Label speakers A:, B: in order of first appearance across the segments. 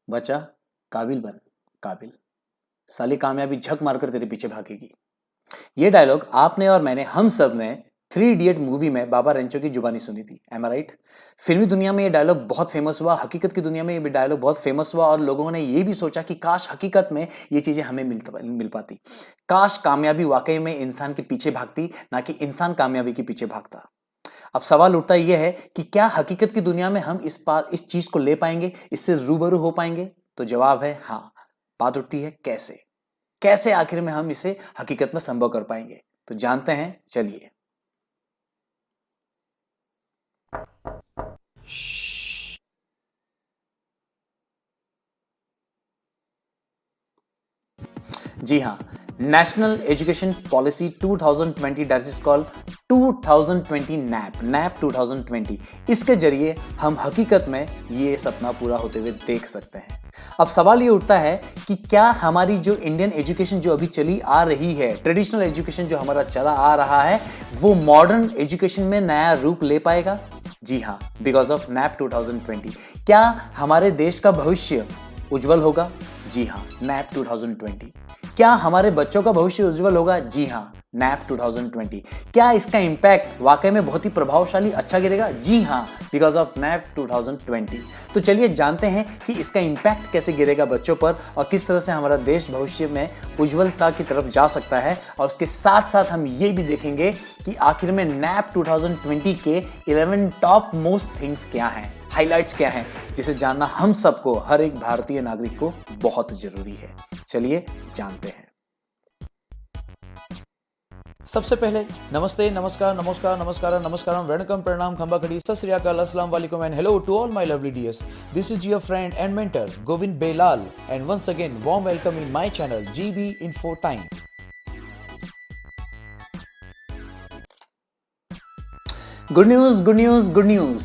A: बच्चा काबिल बन, काबिल, साली कामयाबी झक मारकर तेरे पीछे भागेगी। ये डायलॉग आपने और मैंने, हम सब ने थ्री इडियट मूवी में बाबा रेंचो की जुबानी सुनी थी। M I right? फिल्मी दुनिया में ये डायलॉग बहुत फेमस हुआ, हकीकत की दुनिया में ये डायलॉग बहुत फेमस हुआ और लोगों ने ये भी सोचा कि काश हकीकत में ये चीजें हमें मिल पाती। काश कामयाबी वाकई में इंसान के पीछे भागती, ना कि इंसान कामयाबी के पीछे भागता। अब सवाल उठता यह है कि क्या हकीकत की दुनिया में हम इस चीज को ले पाएंगे, इससे रूबरू हो पाएंगे? तो जवाब है हाँ। बात उठती है कैसे, कैसे आखिर में हम इसे हकीकत में संभव कर पाएंगे? तो जानते हैं, चलिए। जी हाँ, national education policy 2020 that is called 2020 nap 2020, इसके जरिए हम हकीकत में ये सपना पूरा होते हुए देख सकते हैं। अब सवाल ये उठता है कि क्या हमारी जो इंडियन एजुकेशन जो अभी चली आ रही है, ट्रेडिशनल एजुकेशन जो हमारा चला आ रहा है, वो मॉडर्न एजुकेशन में नया रूप ले पाएगा? जी हाँ, बिकॉज ऑफ नैप 2020। क्या हमारे देश का भविष्य उज्जवल होगा? जी हाँ, नैप 2020। क्या हमारे बच्चों का भविष्य उज्जवल होगा? जी हाँ, नैप 2020। क्या इसका इंपैक्ट वाकई में बहुत ही प्रभावशाली अच्छा गिरेगा? जी हाँ, बिकॉज ऑफ नैप 2020। तो चलिए जानते हैं कि इसका इंपैक्ट कैसे गिरेगा बच्चों पर और किस तरह से हमारा देश भविष्य में उज्जवलता की तरफ जा सकता है। और उसके साथ साथ हम ये भी देखेंगे कि आखिर में नैप 2020 के 11 टॉप मोस्ट थिंग्स क्या हैं, हाइलाइट्स क्या हैं, जिसे जानना हम सबको, हर एक भारतीय नागरिक को बहुत जरूरी है। चलिए जानते हैं।
B: सबसे पहले नमस्ते, नमस्कार, नमस्कार, नमस्कार, नमस्कार, वणकम, प्रणाम, खंबा खड़ी, सत श्री अकाल, अस्सलाम वालेकुम and hello to all my lovely dears. This is your friend and mentor Govind Belal and once again warm welcome in my channel GB Info Time.
A: Good news, good news, good news.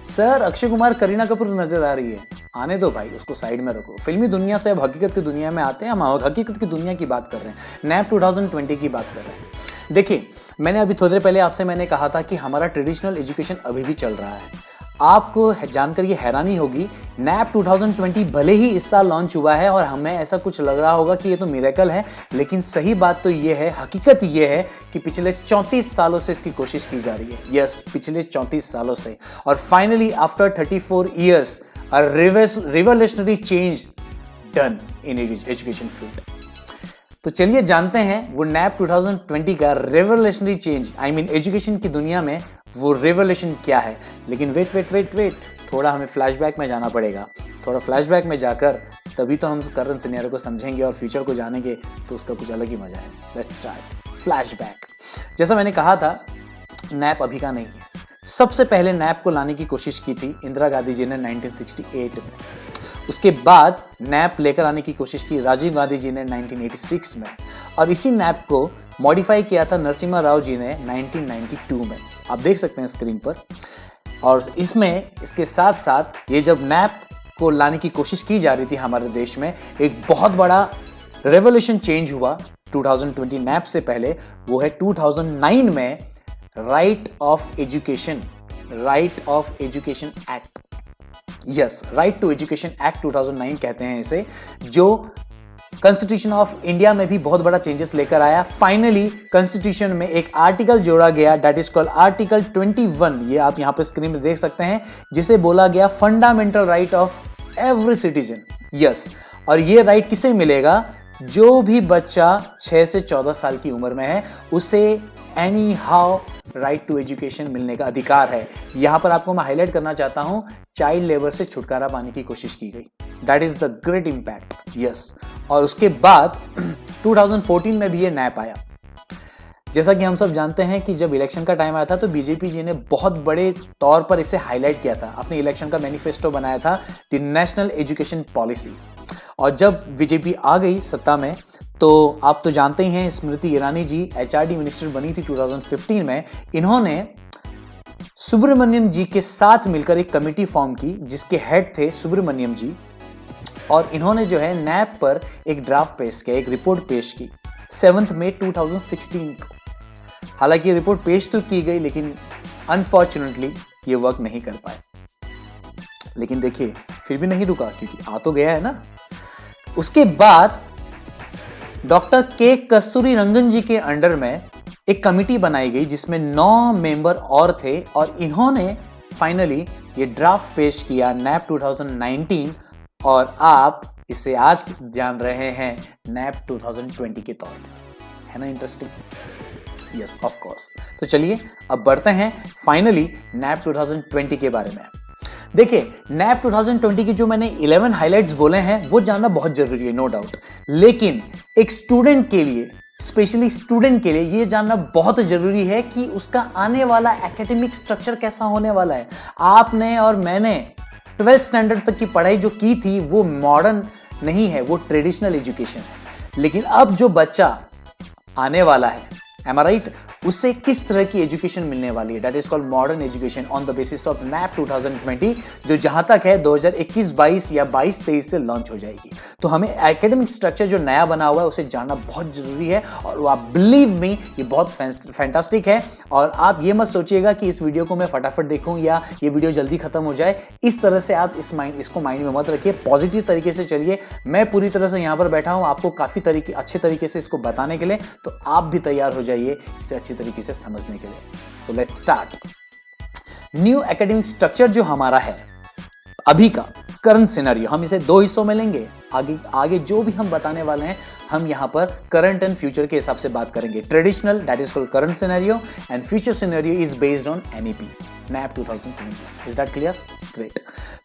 A: Sir, Akshay Kumar Kareena Kapoor नजर आ रही है। आने दो भाई, उसको side में रखो। फिल्मी दुनिया से अब हकीकत की दुनिया में आते हैं। हम हकीकत की दुनिया की बात कर रहे हैं, नैप 2020 की बात कर रहे हैं। देखिए, मैंने अभी थोड़ी देर पहले आपसे मैंने कहा था कि हमारा ट्रेडिशनल एजुकेशन अभी भी चल रहा है। आपको जानकर ये हैरानी होगी, नैप 2020 भले ही इस साल लॉन्च हुआ है और हमें ऐसा कुछ लग रहा होगा कि ये तो मिरेकल है, लेकिन सही बात तो ये है, हकीकत ये है कि पिछले 34 सालों से इसकी कोशिश की जा रही है। यस, पिछले 34 सालों से। और finally after 34 years a revolutionary change done in education field. तो चलिए जानते हैं वो नैप 2020 का revolutionary change, I mean education की दुनिया में वो रेवोल्यूशन क्या है। लेकिन वेट, थोड़ा हमें फ्लैशबैक में जाना पड़ेगा। थोड़ा फ्लैशबैक में जाकर तभी तो हम करंट सिनेरियो को समझेंगे और फ्यूचर को जानेंगे, तो उसका कुछ अलग ही मजा है। Let's start flashback. जैसा मैंने कहा था, नैप अभी का नहीं है। सबसे पहले नैप को लाने की कोशिश की थी इंदिरा गांधी जी ने 1968 में। उसके बाद नैप लेकर आने की कोशिश की राजीव गांधी जी ने 1986 में, और इसी नैप को मॉडिफाई किया था नरसिम्हा राव जी ने 1992 में। आप देख सकते हैं स्क्रीन पर। और इसके साथ साथ ये जब नैप को लाने की कोशिश की जा रही थी हमारे देश में, एक बहुत बड़ा रेवोल्यूशन चेंज हुआ 2020 नैप से पहले। वो है 2009 में right of education act. Yes, right to education act 2009 कहते हैं इसे, जो कॉन्स्टिट्यूशन ऑफ इंडिया में भी बहुत बड़ा चेंजेस लेकर आया। फाइनली कॉन्स्टिट्यूशन में एक आर्टिकल जोड़ा गया, दैट इज कॉल्ड आर्टिकल 21। ये आप यहां पे स्क्रीन में देख सकते हैं, जिसे बोला गया fundamental right of every citizen. Yes, और ये राइट किसे मिलेगा? जो भी बच्चा 6 से 14 साल की उम्र में है, उसे anyhow right to education मिलने का अधिकार है। यहां पर आपको मैं हाईलाइट करना चाहता हूं, चाइल्ड लेबर से छुटकारा पाने की कोशिश की गई। That is the great impact. Yes, और उसके बाद 2014 में भी ये नैप आया। जैसा कि हम सब जानते हैं कि जब इलेक्शन का टाइम आया था, तो बीजेपी जी ने बहुत बड़े तौर पर इसे हाईलाइट किया था। अपने इलेक्शन का मैनिफेस्टो बनाया था, द नेशनल एजुकेशन पॉलिसी। और जब बीजेपी आ गई सत्ता में, तो आप तो जानते ही हैं, स्मृति ईरानी जी एचआरडी मिनिस्टर बनी थी 2015 में। इन्होंने सुब्रमण्यम जी के साथ मिलकर एक कमेटी फॉर्म की, जिसके हेड थे सुब्रमण्यम जी, और इन्होंने जो है नैप पर एक ड्राफ्ट पेश किया, एक रिपोर्ट पेश की 7 मई 2016 को। हालांकि ये रिपोर्ट पेश तो की गई, लेकिन अनफॉर्चुनेटली ये वर्क नहीं कर पाए। लेकिन देखिए फिर भी नहीं रुका, क्योंकि आ तो गया है ना। उसके बाद डॉक्टर के कस्तूरी रंगन जी के अंडर में एक कमिटी बनाई गई जिसमें 9 मेंबर और थे, और इन्होंने फाइनली ये ड्राफ्ट पेश किया नैप 2019, और आप इसे आज जान रहे हैं नैप 2020 के तौर पे। है ना इंटरेस्टिंग? Yes of course. तो चलिए अब बढ़ते हैं फाइनली नैप 2020 के बारे में। देखिए नैप 2020 की जो मैंने 11 हाइलाइट्स बोले हैं वो जानना बहुत जरूरी है, नो डाउट, लेकिन एक स्टूडेंट के लिए, स्पेशली स्टूडेंट के लिए ये जानना बहुत जरूरी है कि उसका आने वाला एकेडमिक स्ट्रक्चर कैसा होने वाला है। आपने और मैंने 12th स्टैंडर्ड तक की पढ़ाई जो की थी वो मॉडर्न नहीं है, वो ट्रेडिशनल एजुकेशन है। लेकिन अब जो बच्चा आने वाला है, am I right? उससे किस तरह की एजुकेशन मिलने वाली है, that is called modern education on the basis of nap 2020, जो जहां तक है 2021-22 या 22-23 से लॉन्च हो जाएगी। तो हमें एकेडमिक स्ट्रक्चर जो नया बना हुआ है उसे जानना बहुत जरूरी है, और आप बिलीव मी ये बहुत फैंटास्टिक है। और आप ये मत सोचिएगा कि इस वीडियो को मैं फटाफट देखूं या ये वीडियो जल्दी खत्म हो जाए, इस तरह से आप इसको माइंड में मत रखिए, पॉजिटिव तरीके से चलिए। मैं पूरी तरह से यहां पर बैठा हूं आपको काफी अच्छे तरीके से इसको बताने के लिए, तो आप भी तैयार हो जाइए इसे अच्छी तरीके से समझने के लिए। तो let's start. New academic structure जो हमारा है अभी का करंट सिनेरियो, हम इसे 2 हिस्सों में लेंगे। आगे जो भी हम बताने वाले हैं हम यहां पर करंट एंड फ्यूचर के हिसाब से बात करेंगे। Traditional that is called current scenario, and future scenario is based on NEP nap 2020। Is that clear? Great.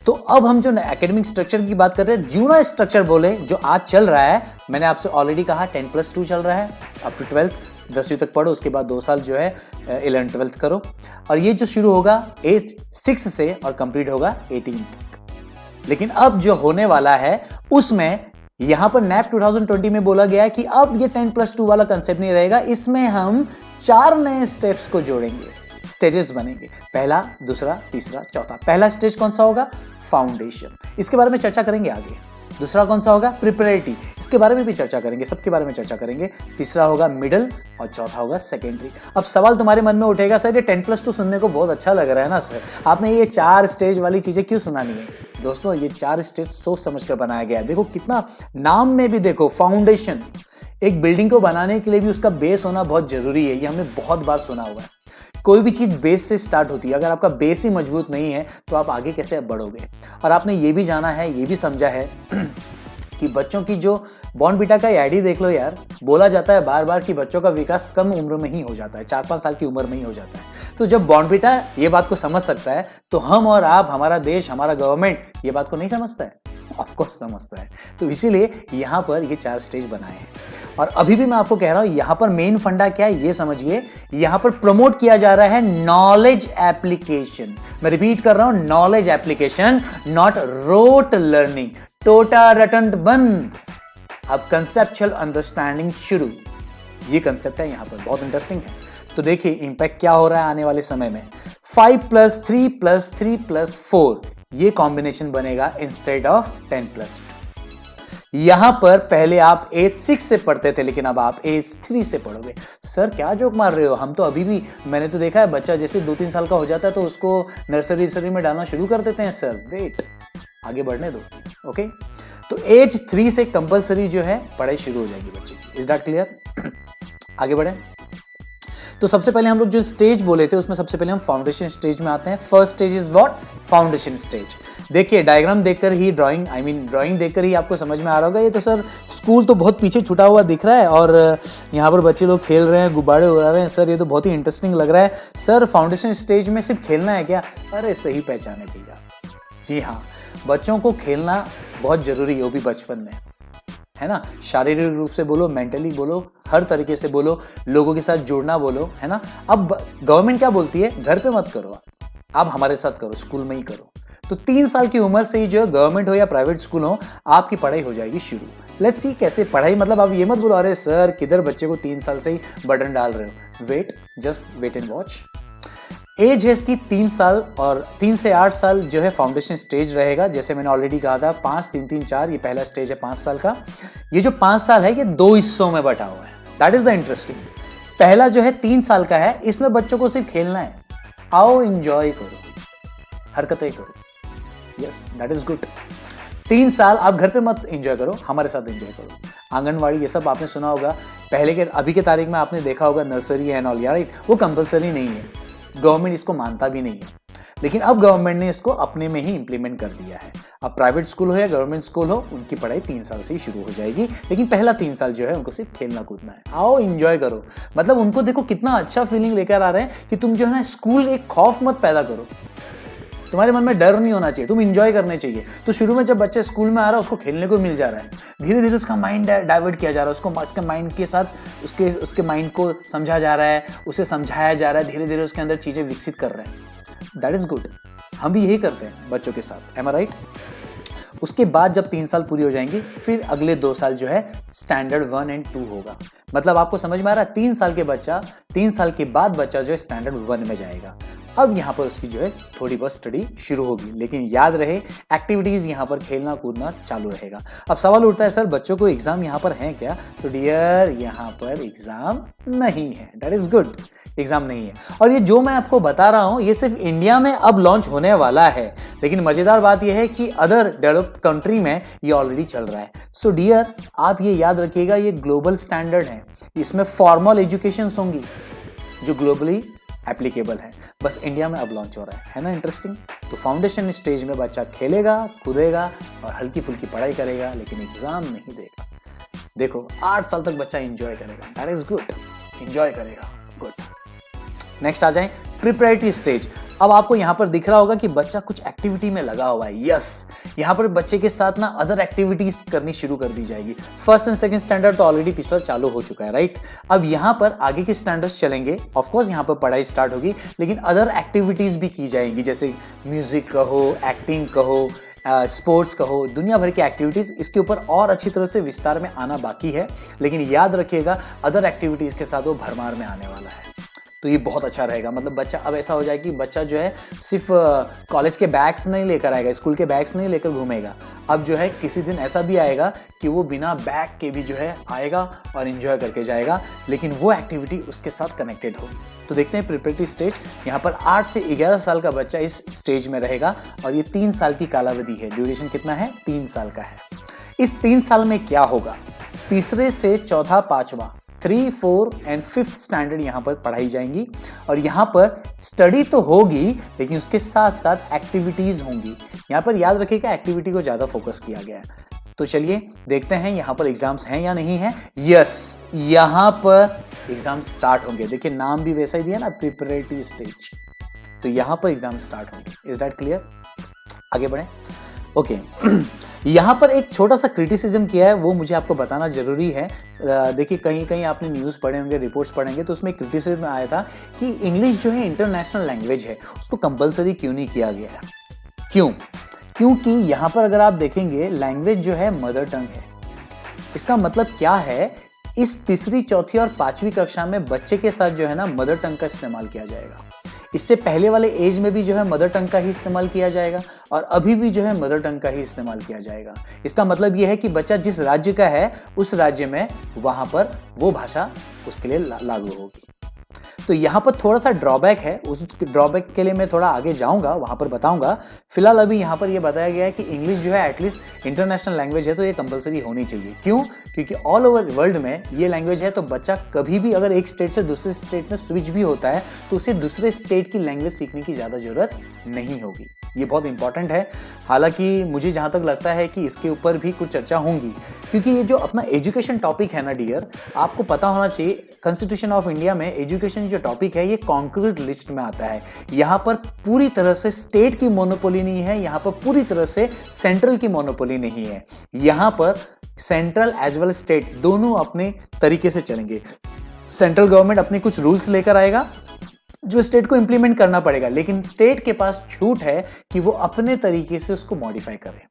A: तो अब हम जो एकेडमिक स्ट्रक्चर की बात कर रहे हैं, जूना स्ट्रक्चर बोले जो आज चल रहा है, मैंने आपसे ऑलरेडी कहा 10+2 चल रहा है अप टू 12th, 10वीं तक पढ़ो, उसके बाद 2 साल जो है 11th 12th करो, और ये जो शुरू होगा एज 6 से और कंप्लीट होगा 18 तक। लेकिन अब जो होने वाला है उसमें यहां पर नैप 2020 में बोला गया है कि अब ये 10+2 वाला कंसेप्ट नहीं रहेगा, इसमें हम 4 नए स्टेप्स को जोड़ेंगे, स्टेजेस बनेंगे, पहला, दूसरा, तीसरा, चौथा। पहला स्टेज कौन सा होगा? फाउंडेशन, इसके बारे में चर्चा करेंगे आगे। दूसरा कौन सा होगा? प्रिपरेटरी, इसके बारे में भी चर्चा करेंगे, सबके बारे में चर्चा करेंगे। तीसरा होगा मिडिल, और चौथा होगा सेकेंडरी। अब सवाल तुम्हारे मन में उठेगा, सर ये 10+2 सुनने को बहुत अच्छा लग रहा है ना सर, आपने ये 4 स्टेज वाली चीजें क्यों सुनानी है? दोस्तों ये 4 स्टेज सोच समझ कर बनाया गया है। देखो कितना नाम में भी देखो, फाउंडेशन, एक बिल्डिंग को बनाने के लिए भी उसका बेस होना बहुत जरूरी है, ये हमने बहुत बार सुना हुआ है। कोई भी चीज बेस से स्टार्ट होती है, अगर आपका बेस ही मजबूत नहीं है तो आप आगे कैसे बढ़ोगे? और आपने ये भी जाना है, ये भी समझा है कि बच्चों की जो बॉर्नविटा का आईडी देख लो यार, बोला जाता है बार बार कि बच्चों का विकास कम उम्र में ही हो जाता है, 4-5 साल की उम्र में ही हो जाता है। तो जब बॉर्नविटा ये बात को समझ सकता है तो हम और आप, हमारा देश, हमारा गवर्नमेंट ये बात को नहीं समझता है? ऑफ कोर्स समझता है। तो इसीलिए यहाँ पर ये 4 स्टेज बनाए हैं। और अभी भी मैं आपको कह रहा हूं यहाँ पर मेन फंडा क्या है ये समझिए, यहाँ पर प्रमोट किया जा रहा है नॉलेज एप्लीकेशन। मैं रिपीट कर रहा हूं, knowledge application, not rote learning. टोटा रटंट बंद, अब कंसेप्चुअल अंडरस्टैंडिंग शुरू। ये कंसेप्ट है यहाँ पर, बहुत इंटरेस्टिंग है। तो देखिए इंपैक्ट क्या हो रहा है आने वाले समय में। 5+3+3+4 ये कॉम्बिनेशन बनेगा इंस्टेड ऑफ 10+2। यहां पर पहले आप एज 6 से पढ़ते थे, लेकिन अब आप एज 3 से पढ़ोगे। सर क्या जोक मार रहे हो? हम तो अभी भी, मैंने तो देखा है बच्चा जैसे 2-3 साल का हो जाता है तो उसको नर्सरी में डालना शुरू कर देते हैं। सर वेट, आगे बढ़ने दो। ओके, तो एज 3 से कंपलसरी जो है पढ़ाई शुरू हो जाएगी बच्चे की। Is that clear? आगे बढ़े। तो सबसे पहले हम लोग जो स्टेज बोले थे उसमें सबसे पहले हम फाउंडेशन स्टेज में आते हैं। First stage is what? Foundation stage. देखिए डायग्राम देखकर ही, ड्राइंग देखकर ही आपको समझ में आ रहा होगा, ये तो सर स्कूल तो बहुत पीछे छुटा हुआ दिख रहा है और यहाँ पर बच्चे लोग खेल रहे हैं, गुब्बारे उड़ा रहे हैं। सर ये तो बहुत ही इंटरेस्टिंग लग रहा है। सर फाउंडेशन स्टेज में सिर्फ खेलना है क्या? अरे सही पहचाने भैया, जी हाँ, बच्चों को खेलना बहुत जरूरी है, वो भी बचपन में, है ना। शारीरिक रूप से बोलो, मेंटली बोलो, हर तरीके से बोलो, लोगों के साथ जुड़ना बोलो, है ना। अब गवर्नमेंट क्या बोलती है? घर पे मत करो आप हमारे साथ करो, स्कूल में ही करो। तो 3 साल की उम्र से ही जो गवर्नमेंट हो या प्राइवेट स्कूल हो, आपकी पढ़ाई हो जाएगी शुरू। लेट्स सी कैसे पढ़ाई, मतलब आप ये मत बोलो अरे सर किधर बच्चे को 3 साल से ही बटन डाल रहे हो। Wait, just wait and watch. Age है इसकी 3 साल, और 3 से 8 साल जो है फाउंडेशन स्टेज रहेगा। जैसे मैंने ऑलरेडी कहा था 5, 3, 3, 4 ये पहला स्टेज है 5 साल का। ये जो 5 साल है ये 2 हिस्सों में बटा हुआ है, दैट इज द इंटरेस्टिंग। पहला जो है 3 साल का है, इसमें बच्चों को सिर्फ खेलना है, आओ एंजॉय करो, हरकतें करो, यस, दैट इज गुड। 3 साल आप घर पे मत एंजॉय करो, हमारे साथ एंजॉय करो। आंगनवाड़ी ये सब आपने सुना होगा, पहले के अभी के तारीख में आपने देखा होगा नर्सरी एंड ऑल, राइट, वो कंपलसरी नहीं है, गवर्नमेंट इसको मानता भी नहीं है, लेकिन अब गवर्नमेंट ने इसको अपने में ही इंप्लीमेंट कर दिया है। अब प्राइवेट स्कूल हो या गवर्नमेंट स्कूल हो, उनकी पढ़ाई 3 साल से ही शुरू हो जाएगी, लेकिन पहला 3 साल जो है उनको सिर्फ खेलना कूदना है। आओ एंजॉय करो, मतलब उनको देखो कितना अच्छा फीलिंग लेकर आ रहे हैं कि तुम जो है ना स्कूल एक खौफ मत पैदा करो, तुम्हारे मन में डर नहीं होना चाहिए, तुम एंजॉय करने चाहिए। तो शुरू में जब बच्चा स्कूल में आ रहा है उसको खेलने को मिल जा रहा है, धीरे धीरे उसका माइंड डाइवर्ट किया जा रहा है, उसको उसके माइंड के साथ उसके माइंड को समझा जा रहा है, उसे समझाया जा रहा है, धीरे धीरे उसके अंदर चीजें विकसित कर रहे हैं। That is good. हम भी यही करते हैं बच्चों के साथ, एम आई राइट। उसके बाद जब 3 साल पूरी हो जाएंगी, फिर अगले 2 साल जो है स्टैंडर्ड 1 एंड 2 होगा। मतलब आपको समझ में आ रहा है, 3 साल के बाद बच्चा जो है स्टैंडर्ड 1 में जाएगा। अब यहाँ पर उसकी जो है थोड़ी बहुत स्टडी शुरू होगी, लेकिन याद रहे एक्टिविटीज यहाँ पर खेलना कूदना चालू रहेगा। अब सवाल उठता है, सर बच्चों को एग्जाम यहाँ पर है क्या? तो डियर, यहाँ पर एग्जाम नहीं है। दैट इज गुड, एग्जाम नहीं है। और ये जो मैं आपको बता रहा हूँ ये सिर्फ इंडिया में अब लॉन्च होने वाला है, लेकिन मजेदार बात यह है कि अदर डेवलप्ड कंट्री में ये ऑलरेडी चल रहा है। सो डियर, आप ये याद रखिएगा, ये ग्लोबल स्टैंडर्ड है, इसमें फॉर्मल एजुकेशन होंगी जो ग्लोबली एप्लीकेबल है, बस इंडिया में अब लॉन्च हो रहा है ना। इंटरेस्टिंग। तो फाउंडेशन स्टेज में बच्चा खेलेगा कूदेगा और हल्की फुल्की पढ़ाई करेगा, लेकिन एग्जाम नहीं देगा। देखो 8 साल तक बच्चा एंजॉय करेगा, दैट इज गुड, एंजॉय करेगा, गुड। नेक्स्ट आ जाए प्रिपरेटरी स्टेज। अब आपको यहां पर दिख रहा होगा कि बच्चा कुछ एक्टिविटी में लगा हुआ है। यस, यहां पर बच्चे के साथ ना अदर एक्टिविटीज करनी शुरू कर दी जाएगी। फर्स्ट एंड सेकंड स्टैंडर्ड तो ऑलरेडी पिछला चालू हो चुका है, राइट। अब यहां पर आगे के स्टैंडर्ड्स चलेंगे, ऑफ कोर्स यहां पर पढ़ाई स्टार्ट होगी, लेकिन अदर एक्टिविटीज भी की जाएंगी, जैसे म्यूजिक कहो, एक्टिंग कहो, स्पोर्ट्स कहो, दुनिया भर की एक्टिविटीज। इसके ऊपर और अच्छी तरह से विस्तार में आना बाकी है, लेकिन याद रखिएगा अदर एक्टिविटीज के साथ वो भरमार में आने वाला है। तो ये बहुत अच्छा रहेगा। मतलब बच्चा अब ऐसा हो जाए कि बच्चा जो है सिर्फ कॉलेज के बैग्स नहीं लेकर आएगा, स्कूल के बैग्स नहीं लेकर घूमेगा। अब जो है किसी दिन ऐसा भी आएगा कि वो बिना बैग के भी जो है आएगा और एंजॉय करके जाएगा, लेकिन वो एक्टिविटी उसके साथ कनेक्टेड हो। तो देखते हैं प्रिपरेटरी स्टेज। यहाँ पर 8 से 11 साल का बच्चा इस स्टेज में रहेगा और ये 3 साल की कालावधि है। ड्यूरेशन कितना है? 3 साल का है। इस 3 साल में क्या होगा? तीसरे से चौथा पांचवा 3, 4 एंड 5th स्टैंडर्ड यहाँ पर पढ़ाई जाएंगी, और यहाँ पर स्टडी तो होगी लेकिन उसके साथ साथ एक्टिविटीज होंगी। यहाँ पर याद रखिएगा एक्टिविटी को ज्यादा फोकस किया गया है। तो चलिए देखते हैं यहाँ पर एग्जाम्स हैं या नहीं है। यस, यहाँ पर एग्जाम स्टार्ट होंगे। देखिए नाम भी वैसा ही दिया ना, प्रिपरेटरी स्टेज। तो यहाँ पर एग्जाम स्टार्ट होंगे। Is that clear? आगे बढ़े। ओके यहाँ पर एक छोटा सा क्रिटिसिज्म किया है, वो मुझे आपको बताना जरूरी है। देखिए कहीं कहीं आपने न्यूज़ पढ़े होंगे, रिपोर्ट्स पढ़ेंगे, तो उसमें क्रिटिसिज्म आया था कि इंग्लिश जो है इंटरनेशनल लैंग्वेज है, उसको कंपलसरी क्यों नहीं किया गया। क्यों? क्योंकि यहाँ पर अगर आप देखेंगे लैंग्वेज जो है मदर टंग है। इसका मतलब क्या है? इस तीसरी, चौथी और 5वीं कक्षा में बच्चे के साथ जो है ना मदर टंग का इस्तेमाल किया जाएगा। इससे पहले वाले एज में भी जो है मदर टंग का ही इस्तेमाल किया जाएगा, और अभी भी जो है मदर टंग का ही इस्तेमाल किया जाएगा। इसका मतलब यह है कि बच्चा जिस राज्य का है उस राज्य में वहां पर वो भाषा उसके लिए लागू होगी। तो यहाँ पर थोड़ा सा ड्रॉबैक है, उस ड्रॉबैक के लिए मैं थोड़ा आगे जाऊंगा, वहां पर बताऊंगा। फिलहाल अभी यहाँ पर ये बताया गया है कि इंग्लिश जो है एटलीस्ट इंटरनेशनल लैंग्वेज है, तो ये कंपलसरी होनी चाहिए। क्यों? क्योंकि ऑल ओवर वर्ल्ड में ये लैंग्वेज है, तो बच्चा कभी भी अगर एक स्टेट से दूसरे स्टेट में स्विच भी होता है तो उसे दूसरे स्टेट की लैंग्वेज सीखने की ज्यादा जरूरत नहीं होगी। ये बहुत इंपॉर्टेंट है। हालांकि मुझे जहां तक लगता है कि इसके ऊपर भी कुछ चर्चा होंगी, क्योंकि ये जो अपना एजुकेशन टॉपिक है ना डियर, आपको पता होना चाहिए कॉन्स्टिट्यूशन ऑफ इंडिया में एजुकेशन जो टॉपिक है ये कॉन्क्रीट लिस्ट में आता है। यहाँ पर पूरी तरह से स्टेट की मोनोपोली नहीं है, यहाँ पर पूरी तरह से सेंट्रल की मोनोपोली नहीं है। यहाँ पर सेंट्रल एज वेल स्टेट दोनों अपने तरीके से चलेंगे। सेंट्रल गवर्नमेंट अपने कुछ रूल्स लेकर आएगा जो स्टेट को इंप्लीमेंट करना पड़ेगा, लेकिन स्टेट के पास छूट है कि वो अपने तरीके से उसको मॉडिफाई करे।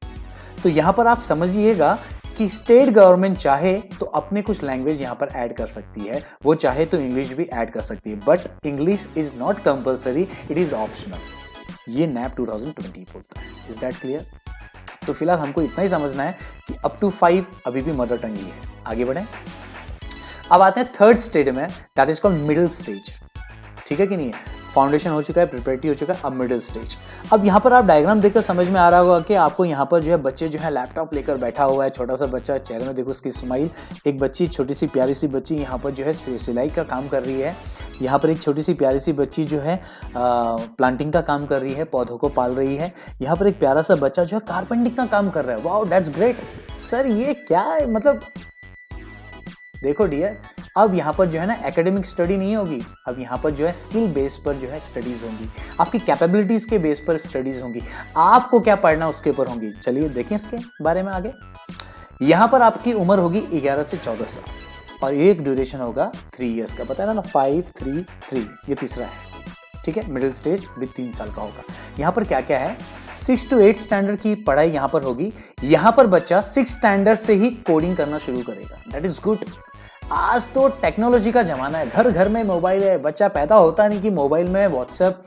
A: तो यहां पर आप समझिएगा कि स्टेट गवर्नमेंट चाहे तो अपने कुछ लैंग्वेज यहां पर ऐड कर सकती है, वो चाहे तो इंग्लिश भी ऐड कर सकती है, but English is not compulsory, it is optional. ये नैप 2020 बोलता है। Is that clear? तो फिलहाल हमको इतना ही समझना है कि अप टू 5 अभी भी मदर टंग ही है। आगे बढ़े। अब आते हैं 3rd स्टेज में, that is called middle stage. ठीक है कि नहीं है? फाउंडेशन हो चुका है, प्रिपरेटरी हो चुका है, अब मिडिल स्टेज। अब यहाँ पर आप डायग्राम देखकर समझ में आ रहा होगा कि आपको यहाँ पर जो है बच्चे जो है लैपटॉप लेकर बैठा हुआ है, छोटा सा बच्चा, चेहरे में देखो उसकी स्माइल। एक बच्ची, छोटी सी प्यारी सी बच्ची यहाँ पर जो है सिलाई का काम कर रही है। यहाँ पर एक छोटी सी प्यारी सी बच्ची जो है प्लांटिंग का काम कर रही है, पौधों को पाल रही है। यहाँ पर एक प्यारा सा बच्चा जो है कारपेंटिंग का काम कर रहा है। वाओ, दैट्स ग्रेट सर, ये क्या है? मतलब देखो डियर, अब यहाँ पर जो है ना एकेडमिक स्टडी नहीं होगी, अब यहाँ पर जो है स्किल बेस पर जो है स्टडीज होंगी, आपकी कैपेबिलिटीज के बेस पर स्टडीज होंगी। आपको क्या पढ़ना उसके ऊपर होंगी। चलिए देखें इसके बारे में आगे। यहाँ पर आपकी उम्र होगी 11 से 14 साल और एक ड्यूरेशन होगा 3 इयर्स का। पता है ना, 5 3 3, ये तीसरा है, ठीक है। मिडिल स्टेज विद 3 साल का होगा। यहाँ पर क्या क्या है, 6 to 8 स्टैंडर्ड की पढ़ाई यहाँ पर होगी। यहाँ पर बच्चा 6 स्टैंडर्ड से ही कोडिंग करना शुरू करेगा। That is good. आज तो टेक्नोलॉजी का जमाना है, घर घर में मोबाइल है। बच्चा पैदा होता नहीं कि मोबाइल में व्हाट्सएप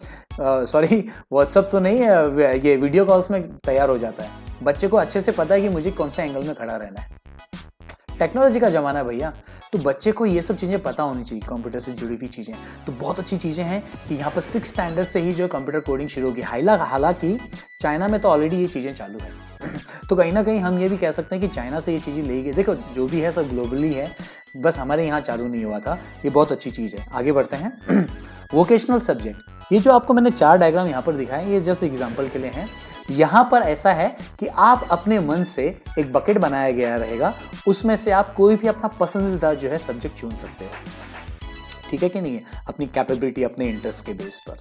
A: तो नहीं है, ये वीडियो कॉल्स में तैयार हो जाता है। बच्चे को अच्छे से पता है कि मुझे कौन से एंगल में खड़ा रहना है। टेक्नोलॉजी का जमाना है भैया, तो बच्चे को ये सब चीज़ें पता होनी चाहिए, कंप्यूटर से जुड़ी हुई चीज़ें। तो बहुत अच्छी चीज़ें हैं कि यहाँ पर 6 स्टैंडर्ड से ही जो कंप्यूटर कोडिंग शुरू होगी। हालांकि चाइना में तो ऑलरेडी ये चीज़ें चालू है तो कहीं ना कहीं हम ये भी कह सकते हैं कि चाइना से ये चीज़ें ले गई। देखो जो भी है सब ग्लोबली है, बस हमारे यहाँ चालू नहीं हुआ था। ये बहुत अच्छी चीज़ है। आगे बढ़ते हैं। वोकेशनल सब्जेक्ट, ये जो आपको मैंने 4 डायग्राम यहाँ पर दिखाए, ये जस्ट एग्जाम्पल के लिए हैं। यहाँ पर ऐसा है कि आप अपने मन से एक बकेट बनाया गया रहेगा, उसमें से आप कोई भी अपना पसंदीदा जो है सब्जेक्ट चुन सकते हो, ठीक है कि नहीं है, अपनी कैपेबिलिटी, अपने इंटरेस्ट के बेस पर।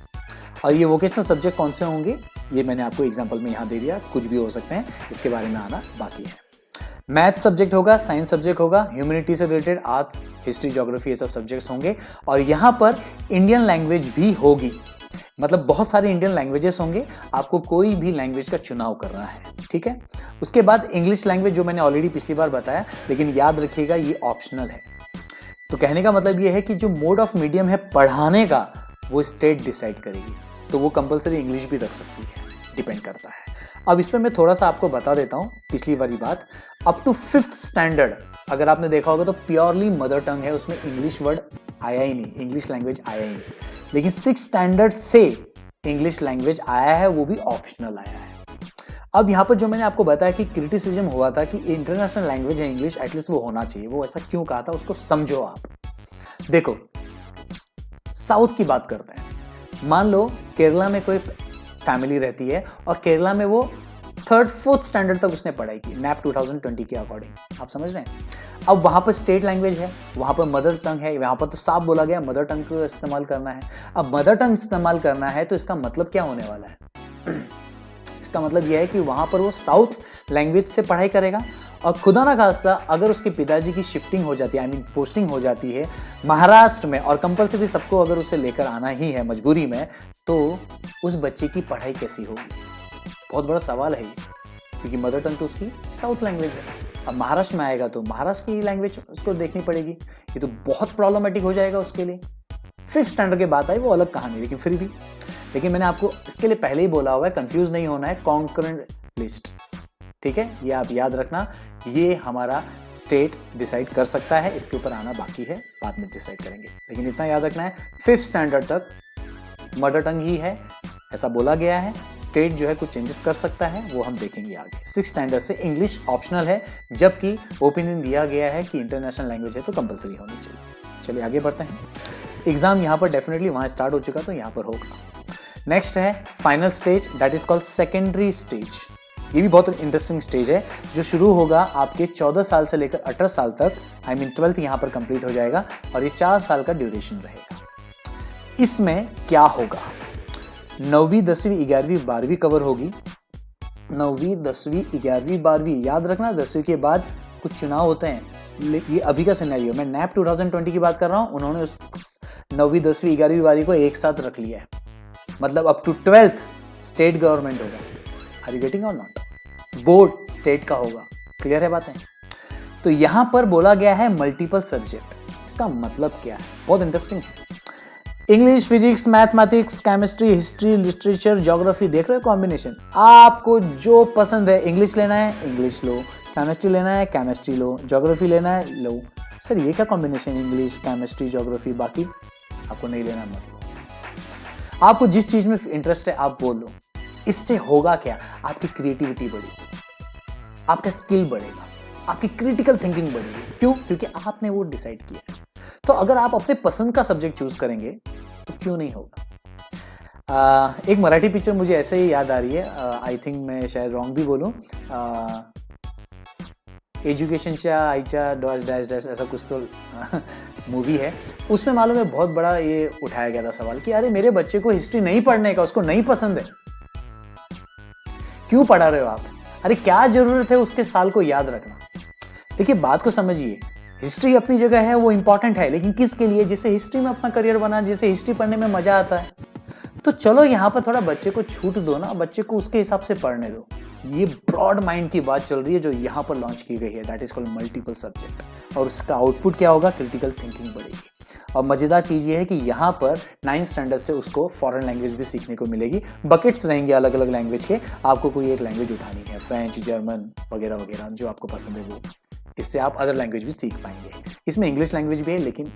A: और ये वोकेशनल सब्जेक्ट कौन से होंगे, ये मैंने आपको एग्जांपल में यहाँ दे दिया, कुछ भी हो सकते हैं, इसके बारे में आना बाकी है। मैथ सब्जेक्ट होगा, साइंस सब्जेक्ट होगा, ह्यूमैनिटी से रिलेटेड आर्ट्स, हिस्ट्री, ज्योग्राफी, ये सब सब्जेक्ट्स होंगे। और यहाँ पर इंडियन लैंग्वेज भी होगी, मतलब बहुत सारे इंडियन लैंग्वेजेस होंगे, आपको कोई भी लैंग्वेज का चुनाव करना है, ठीक है। उसके बाद इंग्लिश लैंग्वेज, जो मैंने ऑलरेडी पिछली बार बताया, लेकिन याद रखिएगा ये ऑप्शनल है। तो कहने का मतलब ये है कि जो मोड ऑफ मीडियम है पढ़ाने का, वो स्टेट डिसाइड करेगी, तो वो कंपलसरी इंग्लिश भी रख सकती है, डिपेंड करता है। अब इस पर मैं थोड़ा सा आपको बता देता हूँ पिछली वाली बात। अप टू 5th स्टैंडर्ड अगर आपने देखा होगा तो प्योरली मदर टंग है, उसमें इंग्लिश वर्ड आया ही नहीं, इंग्लिश लैंग्वेज आया ही नहीं। लेकिन 6 स्टैंडर्ड से इंग्लिश लैंग्वेज आया है, वो भी ऑप्शनल आया है। अब यहाँ पर जो मैंने आपको बताया कि क्रिटिसिज्म हुआ था कि इंटरनेशनल लैंग्वेज है इंग्लिश, एटलीस्ट वो होना चाहिए, वो ऐसा क्यों कहा था, उसको समझो आप। देखो साउथ की बात करते हैं। मान लो केरला में कोई फैमिली रहती है और केरला में वो 3rd 4th स्टैंडर्ड तक उसने पढ़ाई की, नैप 2020 के अकॉर्डिंग, आप समझ रहे हैं। अब वहां पर स्टेट लैंग्वेज है, वहां पर मदर टंग है, वहां पर तो साफ बोला गया मदर टंग को इस्तेमाल करना है। अब मदर टंग इस्तेमाल करना है तो इसका मतलब क्या होने वाला है इसका मतलब यह है कि वहां पर वो साउथ लैंग्वेज से पढ़ाई करेगा, और खुदा ना खास्ता अगर उसके पिताजी की शिफ्टिंग हो जाती है, आई मीन पोस्टिंग हो जाती है महाराष्ट्र में, और कंपलसरी सबको अगर उसे लेकर आना ही है मजबूरी में, तो उस बच्चे की पढ़ाई कैसी होगी? बहुत बड़ा सवाल है ये, क्योंकि मदर टंग तो उसकी साउथ लैंग्वेज है। अब महाराष्ट्र में आएगा तो महाराष्ट्र की लैंग्वेज उसको देखनी पड़ेगी, ये तो बहुत प्रॉब्लमेटिक हो जाएगा उसके लिए। 5th स्टैंडर्ड के बाद आई वो अलग कहानी, लेकिन फिर भी, लेकिन मैंने आपको इसके लिए पहले ही बोला हुआ है, कंफ्यूज नहीं होना है, कॉन्करेंट लिस्ट, ठीक है, ये आप याद रखना। ये हमारा स्टेट डिसाइड कर सकता है, इसके ऊपर आना बाकी है, बाद में डिसाइड करेंगे, लेकिन इतना याद रखना है 5th स्टैंडर्ड तक मदर टंग ही है, ऐसा बोला गया है। स्टेट जो है कुछ चेंजेस कर सकता है, वो हम देखेंगे आगे। 6th स्टैंडर्ड से इंग्लिश ऑप्शनल है, जबकि ओपिनियन दिया गया है कि इंटरनेशनल लैंग्वेज है तो कंपलसरी होनी चाहिए। चलिए आगे बढ़ते हैं। एग्जाम यहाँ पर डेफिनेटली वहाँ स्टार्ट हो चुका, तो यहाँ पर होगा। नेक्स्ट है final stage, that is called secondary stage. ये भी बहुत इंटरेस्टिंग स्टेज है, जो शुरू होगा आपके 14 साल से लेकर 18 साल तक, आई मीन 12th यहाँ पर कंप्लीट हो जाएगा, और ये 4 साल का ड्यूरेशन रहेगा। इसमें क्या होगा? 9वीं 10वीं 11वीं 12वीं कवर होगी। 9वीं 10वीं 11वीं 12वीं, याद रखना 10वीं के बाद कुछ चुनाव होते हैं, ये अभी का सिनेरियो, मैं नैप 2020 की बात कर रहा हूँ, उन्होंने उस 9वीं 10वीं 11वीं 12वीं को एक साथ रख लिया है, मतलब up to 12th state government होगा। आर यू गेटिंग और नॉट? बोर्ड स्टेट का होगा, क्लियर है बातें? तो यहां पर बोला गया है मल्टीपल सब्जेक्ट, इसका मतलब क्या है? बहुत इंटरेस्टिंग है। English, physics, mathematics, chemistry, history, literature, geography, देख रहे हो कॉम्बिनेशन? आपको जो पसंद है, इंग्लिश लेना है इंग्लिश लो, केमिस्ट्री लेना है केमिस्ट्री लो, ज्योग्राफी लेना है लो। सर ये क्या कॉम्बिनेशन, इंग्लिश, केमिस्ट्री, ज्योग्राफी, बाकी आपको नहीं लेना, मतलब आपको जिस चीज में इंटरेस्ट है आप वो लो। इससे होगा क्या, आपकी क्रिएटिविटी बढ़ेगी, आपका स्किल बढ़ेगा, आपकी क्रिटिकल थिंकिंग बढ़ेगी। क्यों? क्योंकि आपने वो डिसाइड किया। तो अगर आप अपने पसंद का सब्जेक्ट चूज करेंगे तो क्यों नहीं होगा। एक मराठी पिक्चर मुझे ऐसे ही याद आ रही है, आई थिंक मैं शायद रॉन्ग भी बोलूं, एजुकेशनच्या आईच्या डॉस डैश डैश ऐसा कुछ तो मूवी है। उसमें मालूम है बहुत बड़ा ये उठाया गया था सवाल कि अरे मेरे बच्चे को हिस्ट्री नहीं पढ़ने का, उसको नहीं पसंद है, क्यों पढ़ा रहे हो आप? अरे क्या जरूरत है उसके साल को याद रखना। देखिए बात को समझिए, हिस्ट्री अपनी जगह है, वो इंपॉर्टेंट है, लेकिन किसके लिए? जिसे हिस्ट्री में अपना करियर बना, जिसे हिस्ट्री पढ़ने में मजा आता है। तो चलो यहाँ पर थोड़ा बच्चे को छूट दो ना, बच्चे को उसके हिसाब से पढ़ने दो। ये ब्रॉड माइंड की बात चल रही है जो यहाँ पर लॉन्च की गई है, that is called multiple subject. और उसका आउटपुट क्या होगा? क्रिटिकल थिंकिंग बढ़ेगी। और मजेदार चीज ये है कि यहाँ पर 9th स्टैंडर्ड से उसको फॉरेन लैंग्वेज भी सीखने को मिलेगी। बकेट्स रहेंगे अलग अलग लैंग्वेज के, आपको कोई एक लैंग्वेज उठानी है, फ्रेंच, जर्मन वगैरह वगैरह, जो आपको पसंद है वो। इससे आप अदर लैंग्वेज भी सीख पाएंगे। इसमें इंग्लिश लैंग्वेज भी है, लेकिन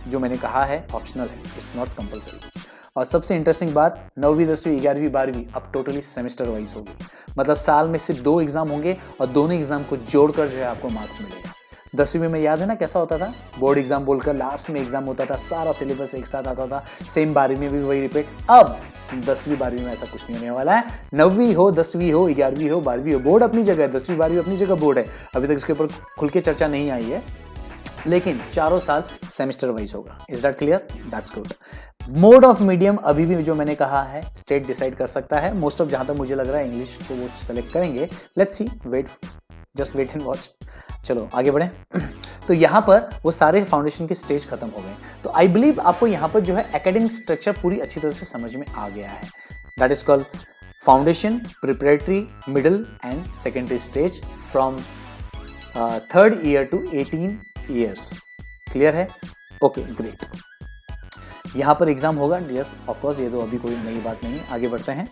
A: जो मैंने कहा है ऑप्शनल है, इट्स नॉट कंपलसरी। और सबसे इंटरेस्टिंग बात, 9वीं 10वीं 11वीं 12वीं अब टोटली सेमेस्टर वाइज होगी। मतलब साल में सिर्फ 2 एग्जाम होंगे और दोनों एग्जाम को जोड़कर जो है आपको मार्क्स मिलेगा। 10वीं में याद है ना कैसा होता था? बोर्ड एग्जाम बोलकर लास्ट में एग्जाम होता था, सारा सिलेबस एक साथ आता था। सेम 12वीं में भी वही रिपीट। अब 10वीं 12वीं में ऐसा कुछ नहीं होने वाला है। 9वीं हो, 10वीं हो, 11वीं हो, 12वीं हो, बोर्ड अपनी जगह है, 10वीं 12वीं अपनी जगह बोर्ड है। अभी तक इसके ऊपर खुल के चर्चा नहीं आई है, लेकिन चारों साल सेमेस्टर वाइज होगा। Is that clear? That's good. Mode of medium अभी भी जो मैंने कहा है स्टेट डिसाइड कर सकता है। मोस्ट ऑफ जहां तक मुझे लग रहा है इंग्लिश को वो सेलेक्ट करेंगे। Let's see, just wait and watch. चलो आगे बढ़े। तो यहाँ पर वो सारे फाउंडेशन के स्टेज खत्म हो गए। तो आई बिलीव आपको यहाँ पर जो है एकेडमिक स्ट्रक्चर पूरी अच्छी तरह से समझ में आ गया है। That is called foundation, preparatory, middle and secondary stage from 3rd year to 18 years. Clear है? Okay great. यहाँ पर एग्जाम होगा, यस ऑफ कोर्स, ये तो अभी कोई नई बात नहीं है। आगे बढ़ते हैं।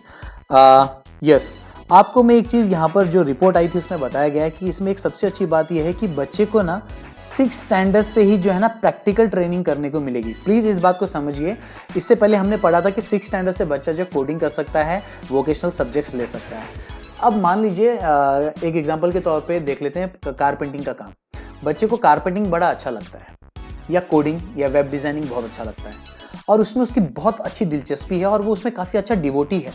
A: यस, आपको मैं एक चीज़ यहाँ पर जो रिपोर्ट आई थी उसमें बताया गया है कि इसमें एक सबसे अच्छी बात यह है कि बच्चे को ना 6th स्टैंडर्ड से ही जो है ना प्रैक्टिकल ट्रेनिंग करने को मिलेगी। प्लीज़ इस बात को समझिए। इससे पहले हमने पढ़ा था कि 6th स्टैंडर्ड से बच्चा जो कोडिंग कर सकता है, वोकेशनल सब्जेक्ट्स ले सकता है। अब मान लीजिए एक एग्जाम्पल के तौर पर देख लेते हैं कारपेंटिंग का काम। बच्चे को कारपेंटिंग बड़ा अच्छा लगता है, या कोडिंग या वेब डिज़ाइनिंग बहुत अच्छा लगता है, और उसमें उसकी बहुत अच्छी दिलचस्पी है और वो उसमें काफ़ी अच्छा डिवोटी है।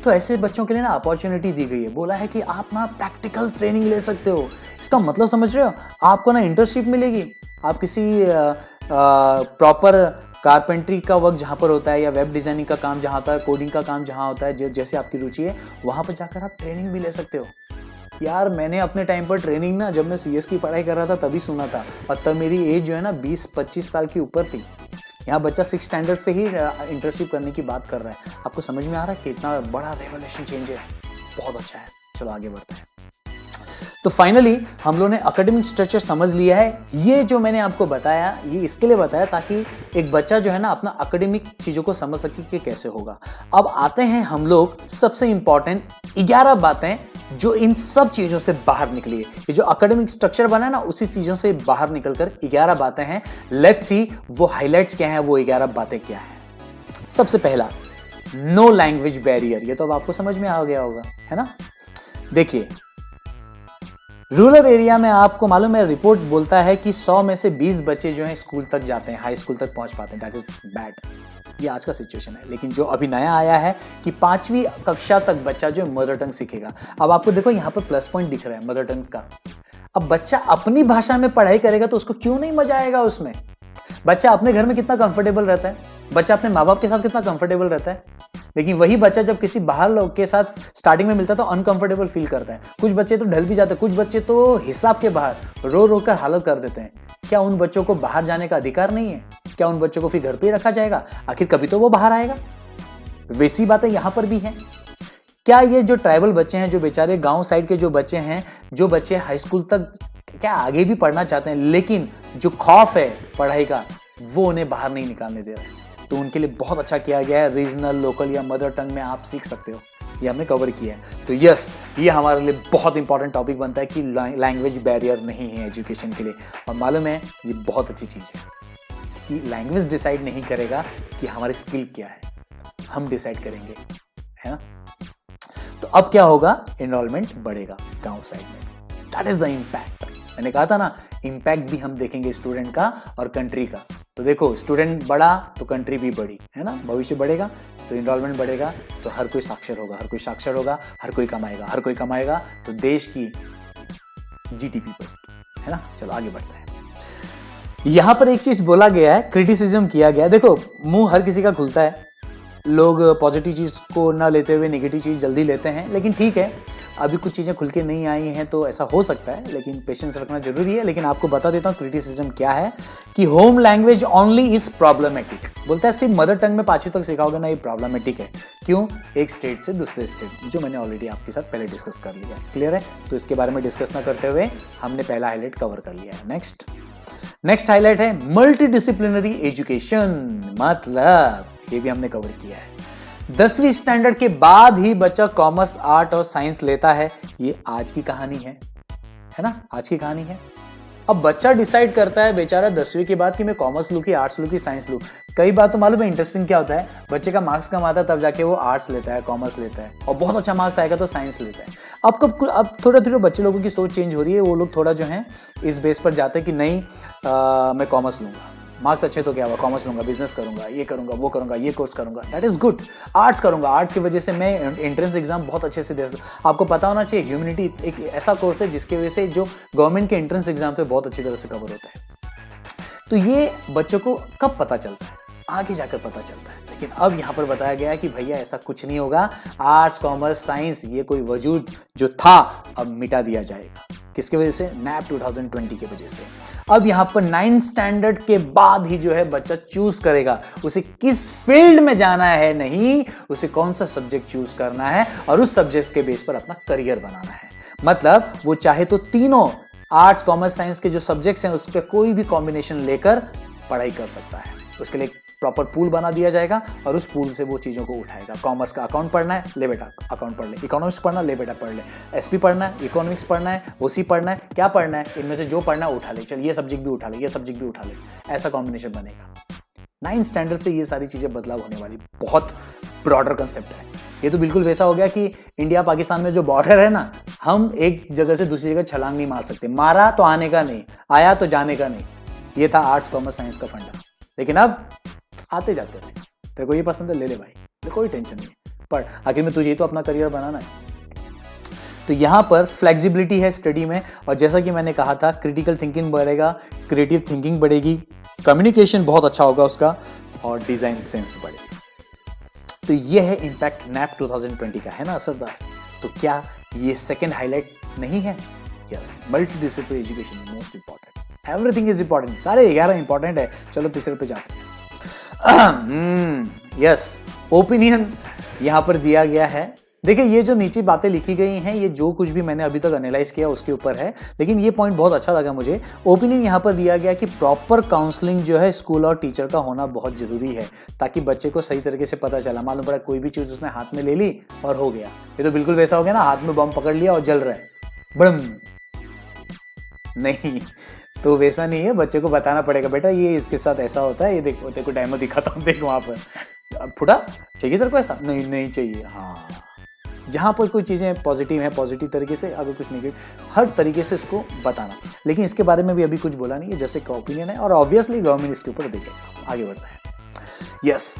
A: तो ऐसे बच्चों के लिए ना अपॉर्चुनिटी दी गई है। बोला है कि आप ना प्रैक्टिकल ट्रेनिंग ले सकते हो। इसका मतलब समझ रहे हो? आपको ना इंटर्नशिप मिलेगी। आप किसी प्रॉपर कारपेंट्री का वर्क जहाँ पर होता है, या वेब डिज़ाइनिंग का काम जहाँ होता है, कोडिंग का काम जहाँ होता है, जैसे आपकी रुचि है, वहाँ पर जाकर आप ट्रेनिंग भी ले सकते हो। यार मैंने अपने टाइम पर ट्रेनिंग ना, जब मैं CS की पढ़ाई कर रहा था तभी सुना था, और तब मेरी एज जो है ना 20-25 साल की ऊपर थी। यहाँ बच्चा 6th स्टैंडर्ड से ही इंटर्नशिप करने की बात कर रहा है। आपको समझ में आ रहा है कितना बड़ा रेवोल्यूशन चेंज है? बहुत अच्छा है। चलो आगे बढ़ते हैं। तो फाइनली हम लोगों ने एकेडमिक स्ट्रक्चर समझ लिया है। ये जो मैंने आपको बताया, ये इसके लिए बताया ताकि एक बच्चा जो है ना अपना एकेडमिक चीज़ों को समझ सके कि कैसे होगा। अब आते हैं हम लोग सबसे इंपॉर्टेंट 11 बातें जो इन सब चीज़ों से बाहर निकली है। ये जो एकेडमिक स्ट्रक्चर बना है ना, उसी चीज़ों से बाहर निकलकर 11 बातें हैं। लेट्स सी वो हाइलाइट्स क्या हैं, वो 11 बातें क्या हैं। सबसे पहला, नो लैंग्वेज बैरियर। ये तो अब आपको समझ में आ गया होगा, है ना? देखिए, रूरल एरिया में आपको मालूम है, रिपोर्ट बोलता है कि 100 में से 20 बच्चे जो हैं स्कूल तक जाते हैं, हाई स्कूल तक पहुंच पाते हैं। That is bad. ये आज का सिचुएशन है। लेकिन जो अभी नया आया है कि 5वीं कक्षा तक बच्चा जो मदर टंग सीखेगा। अब आपको देखो यहाँ पर प्लस पॉइंट दिख रहा है मदर टंग का। अब बच्चा अपनी भाषा में पढ़ाई करेगा तो उसको क्यों नहीं मजा आएगा उसमें? बच्चा अपने घर में कितना कंफर्टेबल रहता है, बच्चा अपने माँ बाप के साथ कितना कंफर्टेबल रहता है, लेकिन वही बच्चा जब किसी बाहर लोग के साथ स्टार्टिंग में मिलता है तो अनकंफर्टेबल फील करता है। कुछ बच्चे तो ढल भी जाते हैं, कुछ बच्चे तो हिसाब के बाहर रो रो कर हालत कर देते हैं। क्या उन बच्चों को बाहर जाने का अधिकार नहीं है? क्या उन बच्चों को फिर घर पे ही रखा जाएगा? आखिर कभी तो वो बाहर आएगा। वैसी बातें यहां पर भी हैं। क्या ये जो ट्राइबल बच्चे हैं, जो बेचारे गांव साइड के जो बच्चे हैं, जो बच्चे हाई स्कूल तक क्या आगे भी पढ़ना चाहते हैं, लेकिन जो खौफ है पढ़ाई का वो उन्हें बाहर नहीं निकालने दे रहा है, तो उनके लिए बहुत अच्छा किया गया है। रीजनल, लोकल या मदर टंग में आप सीख सकते हो, ये हमने कवर किया है। तो यस, ये हमारे लिए बहुत इंपॉर्टेंट टॉपिक बनता है कि लैंग्वेज बैरियर नहीं है एजुकेशन के लिए। और मालूम है ये बहुत अच्छी चीज़ है कि लैंग्वेज डिसाइड नहीं करेगा कि हमारी स्किल क्या है, हम डिसाइड करेंगे, है ना। तो अब क्या होगा, एनरोलमेंट बढ़ेगा गांव साइड में। That is the impact. मैंने कहा था ना, इम्पैक्ट भी हम देखेंगे स्टूडेंट का और कंट्री का। तो देखो, स्टूडेंट बढ़ा तो कंट्री भी बढ़ी, है ना। भविष्य बढ़ेगा तो एनरोलमेंट बढ़ेगा, तो हर कोई साक्षर होगा, हर कोई साक्षर होगा, हर कोई कमाएगा, हर कोई कमाएगा, तो देश की जीडीपी बढ़ेगी, है ना। चलो आगे बढ़ते हैं। यहां पर एक चीज बोला गया है, क्रिटिसिज्म किया गया है। देखो, मुंह हर किसी का खुलता है, लोग पॉजिटिव चीज को ना लेते हुए नेगेटिव चीज जल्दी लेते हैं, लेकिन ठीक है, अभी कुछ चीजें खुल के नहीं आई हैं तो ऐसा हो सकता है, लेकिन पेशेंस रखना जरूरी है। लेकिन आपको बता देता हूँ क्रिटिसिज्म क्या है, कि home language only is problematic. बोलता है सिर्फ मदर टंग में 5वीं तक सिखाओगे ना, ये प्रॉब्लमेटिक है। क्यों? एक स्टेट से दूसरे स्टेट, जो मैंने ऑलरेडी आपके साथ पहले डिस्कस कर लिया, क्लियर है। तो इसके बारे में डिस्कस ना करते हुए हमने पहला हाईलाइट कवर कर लिया है। नेक्स्ट हाईलाइट है मल्टी डिसिप्लिनरी एजुकेशन। मतलब ये भी हमने कवर किया है। 10वीं स्टैंडर्ड के बाद ही बच्चा कॉमर्स, आर्ट और साइंस लेता है, ये आज की कहानी है ना, आज की कहानी है। अब बच्चा डिसाइड करता है बेचारा 10वीं के बाद कि मैं कॉमर्स लूं कि आर्ट्स लूं कि साइंस लूं। कई बार तो मालूम है इंटरेस्टिंग क्या होता है, बच्चे का मार्क्स कम आता है तब जाके वो आर्ट्स लेता है, कॉमर्स लेता है, और बहुत अच्छा मार्क्स आएगा तो साइंस लेता है। अब थोड़ा थोड़ा बच्चे लोगों की सोच चेंज हो रही है, वो लोग थोड़ा जो है इस बेस पर जाते हैं कि नहीं, मैं कॉमर्स लूंगा, मार्क्स अच्छे तो क्या हुआ, कॉमर्स लूंगा, बिजनेस करूंगा, ये करूंगा, वो करूंगा, ये कोर्स करूंगा, दैट इज गुड। आर्ट्स करूंगा, आर्ट्स की वजह से मैं एंट्रेंस एग्जाम बहुत अच्छे से दे सकता। आपको पता होना चाहिए, ह्यूमैनिटी एक ऐसा कोर्स है जिसकी वजह से जो गवर्नमेंट के एंट्रेंस एग्जाम पे बहुत अच्छी तरह से कवर होता है। तो ये बच्चों को कब पता चलता है, आगे जाकर पता चलता है। लेकिन अब यहाँ पर बताया गया है कि भैया ऐसा कुछ नहीं होगा, आर्ट्स, कॉमर्स, साइंस, ये कोई वजूद जो था अब मिटा दिया जाएगा। किसकी वजह से? नैप 2020 की वजह से। अब यहाँ पर 9th स्टैंडर्ड के बाद ही जो है बच्चा चूज करेगा उसे किस फील्ड में जाना है, नहीं उसे कौन सा सब्जेक्ट चूज करना है, और उस सब्जेक्ट के बेस पर अपना करियर बनाना है। मतलब वो चाहे तो तीनों आर्ट्स, कॉमर्स, साइंस के जो सब्जेक्ट्स हैं उस पर कोई भी कॉम्बिनेशन लेकर पढ़ाई कर सकता है। उसके लिए प्रॉपर पूल बना दिया जाएगा और उस पूल से वो चीज़ों को उठाएगा। कॉमर्स का अकाउंट पढ़ना है, ले बेटा अकाउंट पढ़ ले। इकोनॉमिक्स पढ़ना, ले बेटा पढ़ ले। एसपी पढ़ना है, इकोनॉमिक्स पढ़ना है, ओसी पढ़ना है, क्या पढ़ना है, इनमें से जो पढ़ना है उठा ले। चल ये सब्जेक्ट भी उठा ले, ये सब्जेक्ट भी उठा ले, ऐसा कॉम्बिनेशन बनेगा। 9th स्टैंडर्ड से ये सारी चीज़ें बदलाव होने वाली, बहुत ब्रॉडर कंसेप्ट है। ये तो बिल्कुल वैसा हो गया कि इंडिया पाकिस्तान में जो बॉर्डर है ना, हम एक जगह से दूसरी जगह छलांग नहीं मार सकते। मारा तो आने का नहीं, आया तो जाने का नहीं। ये था आर्ट्स, कॉमर्स, साइंस का फंडा। लेकिन अब आते जाते रहे, तेरे को ये पसंद है ले ले भाई, कोई टेंशन नहीं है, पर आखिर में तुझे तो अपना करियर बनाना है। तो यहां पर फ्लेक्सिबिलिटी है स्टडी में, और जैसा कि मैंने कहा था क्रिटिकल थिंकिंग बढ़ेगा, क्रिएटिव थिंकिंग बढ़ेगी, कम्युनिकेशन बहुत अच्छा होगा उसका, और डिजाइन सेंस बढ़ेगा। तो ये है इंपैक्ट नैप 2020 का, है ना असरदार। तो क्या ये सेकेंड हाईलाइट नहीं है? Yes, multi disciplinary education most important, everything is important, सारे 11 इंपॉर्टेंट है। चलो तीसरे पे जाते हैं। यस, ओपिनियन यहां पर दिया गया है। देखिए ये जो नीचे बातें लिखी गई हैं, ये जो कुछ भी मैंने अभी तक एनालाइज किया उसके ऊपर है, लेकिन ये पॉइंट बहुत अच्छा लगा मुझे। ओपिनियन यहां पर दिया गया कि प्रॉपर काउंसलिंग जो है स्कूल और टीचर का होना बहुत जरूरी है, ताकि बच्चे को सही तरीके से पता चला। मालूम पड़ा कोई भी चीज उसने हाथ में ले ली और हो गया, ये तो बिल्कुल वैसा हो गया ना, हाथ में बम पकड़ लिया और जल रहा है, बड़म नहीं। तो वैसा नहीं है, बच्चे को बताना पड़ेगा, बेटा ये इसके साथ ऐसा होता है, ये देखो, तेरे को डेमो दिखाता हूँ, देख वहां पर फुटा चाहिए तेरे को ऐसा, नहीं चाहिए। हाँ, जहां पर कोई चीजें पॉजिटिव है पॉजिटिव तरीके से, अगर कुछ नेगेटिव, हर तरीके से इसको बताना। लेकिन इसके बारे में भी अभी कुछ बोला नहीं है, जैसे का ओपिनियन है, और ऑब्वियसली गवर्नमेंट इसके ऊपर देखेगा। आगे बढ़ता है। Yes,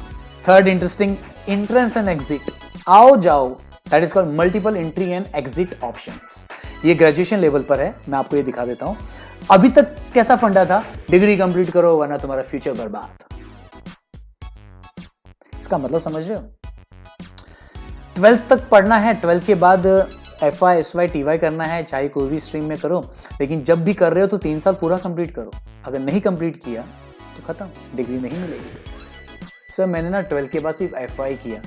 A: third interesting, entrance and exit, आओ जाओ, that is called multiple entry and exit options. ये ग्रेजुएशन लेवल पर है, मैं आपको ये दिखा देता हूं। अभी तक कैसा फंडा था, डिग्री कंप्लीट करो वरना तुम्हारा फ्यूचर बर्बाद। इसका मतलब समझ रहे हो? 12th तक पढ़ना है, 12th के बाद FY, SY, TY करना है, चाहे कोई भी स्ट्रीम में करो, लेकिन जब भी कर रहे हो तो 3 साल पूरा कंप्लीट करो। अगर नहीं कंप्लीट किया तो खत्म, डिग्री नहीं मिलेगी। सर मैंने ना 12th के बाद सिर्फ FY किया।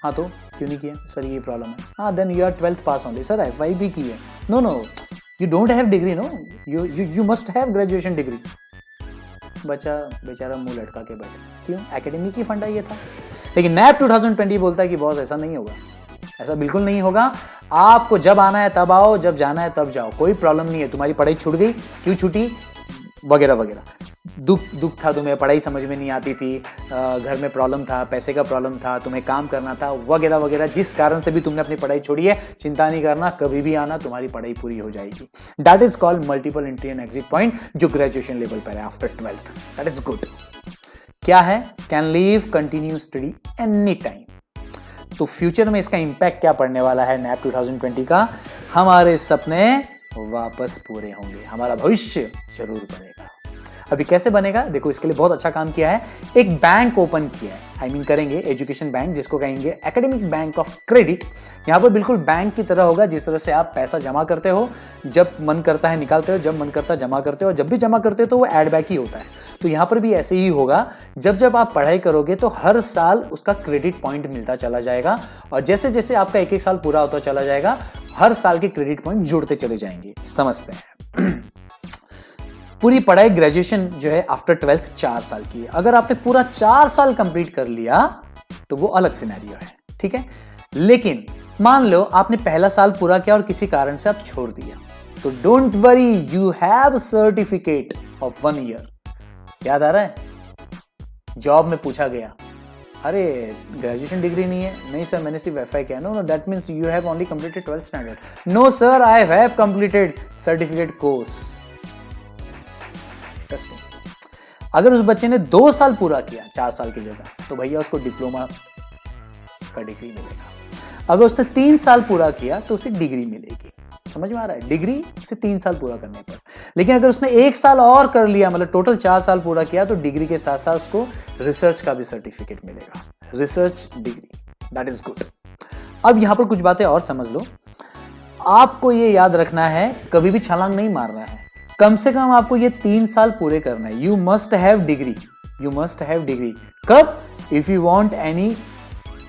A: हाँ तो क्यों नहीं किया सर, ये प्रॉब्लम है। हाँ, then you are 12th pass only. Sir FY भी की है। No, you don't have degree, no, you must have graduation degree. बच्चा बेचारा मुंह लटका के बैठे, क्यों? एकेडमिक ही फंडा ये था। लेकिन नैप 2020 बोलता है कि बॉस ऐसा नहीं होगा, ऐसा बिल्कुल नहीं होगा। आपको जब आना है तब आओ, जब जाना है तब जाओ, कोई प्रॉब्लम नहीं है। तुम्हारी पढ़ाई छूट गई, क्यों छूटी, वगैरह वगैरह। दुख था, तुम्हें पढ़ाई समझ में नहीं आती थी, घर में प्रॉब्लम था, पैसे का प्रॉब्लम था, तुम्हें काम करना था वगैरह वगैरह, जिस कारण से भी तुमने अपनी पढ़ाई छोड़ी है, चिंता नहीं करना, कभी भी आना, तुम्हारी पढ़ाई पूरी हो जाएगी। That is called multiple entry and exit point, जो ग्रेजुएशन लेवल पर है after 12th। That is good. क्या है? Can leave continue study any time. तो फ्यूचर में इसका इंपैक्ट क्या पड़ने वाला है नैप 2020 का? हमारे सपने वापस पूरे होंगे, हमारा भविष्य जरूर बनेगा। अभी कैसे बनेगा? देखो, इसके लिए बहुत अच्छा काम किया है, एक बैंक ओपन किया है, करेंगे एजुकेशन बैंक, जिसको कहेंगे एकेडमिक बैंक ऑफ क्रेडिट। यहाँ पर बिल्कुल बैंक की तरह होगा, जिस तरह से आप पैसा जमा करते हो, जब मन करता है निकालते हो, जब मन करता है जमा करते हो, जब भी जमा करते हो तो वो एड बैक ही होता है। तो यहाँ पर भी ऐसे ही होगा, जब जब आप पढ़ाई करोगे तो हर साल उसका क्रेडिट पॉइंट मिलता चला जाएगा, और जैसे जैसे आपका एक एक साल पूरा होता चला जाएगा, हर साल के क्रेडिट पॉइंट जुड़ते चले जाएंगे। समझते हैं। पूरी पढ़ाई ग्रेजुएशन जो है आफ्टर 12th 4 साल की है। अगर आपने पूरा 4 साल कंप्लीट कर लिया तो वो अलग सिनेरियो है, ठीक है। लेकिन मान लो आपने पहला साल पूरा किया और किसी कारण से आप छोड़ दिया, तो don't worry, you have certificate of 1 year. याद आ रहा है? जॉब में पूछा गया, अरे ग्रेजुएशन डिग्री नहीं है? नहीं सर, मैंने सिर्फ एफआई किया। No, that means you have only completed 12th standard. No sir, I have completed certificate course. अगर उस बच्चे ने 2 साल पूरा किया 4 साल की जगह, तो भैया उसको डिप्लोमा का डिग्री मिलेगा। अगर उसने 3 साल पूरा किया तो उसे डिग्री मिलेगी। समझ में आ रहा है? डिग्री से 3 साल पूरा करने पर। लेकिन अगर उसने 1 साल और कर लिया, मतलब टोटल 4 साल पूरा किया, तो डिग्री के साथ साथ उसको रिसर्च का भी सर्टिफिकेट मिलेगा, research degree. That is good. अब यहां पर कुछ बातें और समझ लो। आपको ये याद रखना है, कभी भी छलांग नहीं मारना है। कम से कम आपको ये 3 साल पूरे करना है। You must have degree, you must have degree. कब? If you want any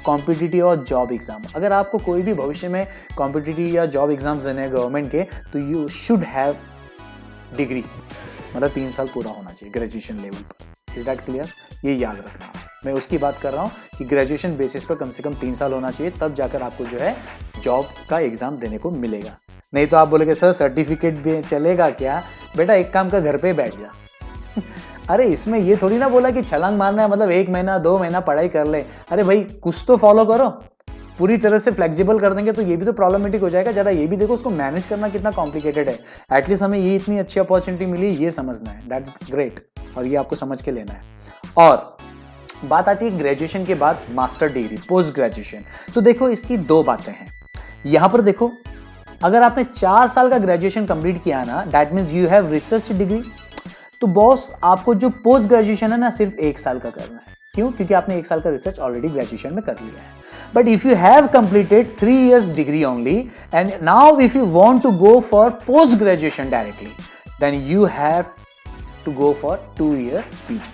A: competitive और जॉब एग्जाम। अगर आपको कोई भी भविष्य में कॉम्पिटिटिव या जॉब एग्जाम्स देने हैं गवर्नमेंट के, तो यू शुड हैव डिग्री, मतलब 3 साल पूरा होना चाहिए ग्रेजुएशन लेवल पर। Is that clear? ये याद रखना। मैं उसकी बात कर रहा हूँ कि ग्रेजुएशन बेसिस पर कम से कम 3 साल होना चाहिए, तब जाकर आपको जो है जॉब का एग्जाम देने को मिलेगा। नहीं तो आप बोलोगे सर सर्टिफिकेट भी चलेगा क्या? बेटा एक काम का, घर पे बैठ जा। अरे इसमें ये थोड़ी ना बोला कि छलांग मारना है मतलब 1 महीना 2 महीना पढ़ाई कर ले। अरे भाई कुछ तो फॉलो करो। पूरी तरह से फ्लेक्सिबल कर देंगे तो ये भी तो प्रॉब्लमेटिक हो जाएगा। जरा ये भी देखो, उसको मैनेज करना कितना कॉम्प्लिकेटेड है। एटलीस्ट हमें ये इतनी अच्छी अपॉर्चुनिटी मिली, ये समझना है। दैट्स ग्रेट, और ये आपको समझ के लेना है। और बात आती है ग्रेजुएशन के बाद मास्टर डिग्री, पोस्ट ग्रेजुएशन। तो देखो इसकी 2 बातें हैं। यहां पर देखो, अगर आपने 4 साल का ग्रेजुएशन कंप्लीट किया ना, that means you have research degree. तो बॉस आपको जो पोस्ट ग्रेजुएशन है ना, सिर्फ 1 साल का करना है। क्यों? क्योंकि आपने 1 साल का रिसर्च ऑलरेडी ग्रेजुएशन में कर लिया है। But if you have completed 3 years degree only, and now if you want to go for post graduation directly, then you have to go for 2 year PG.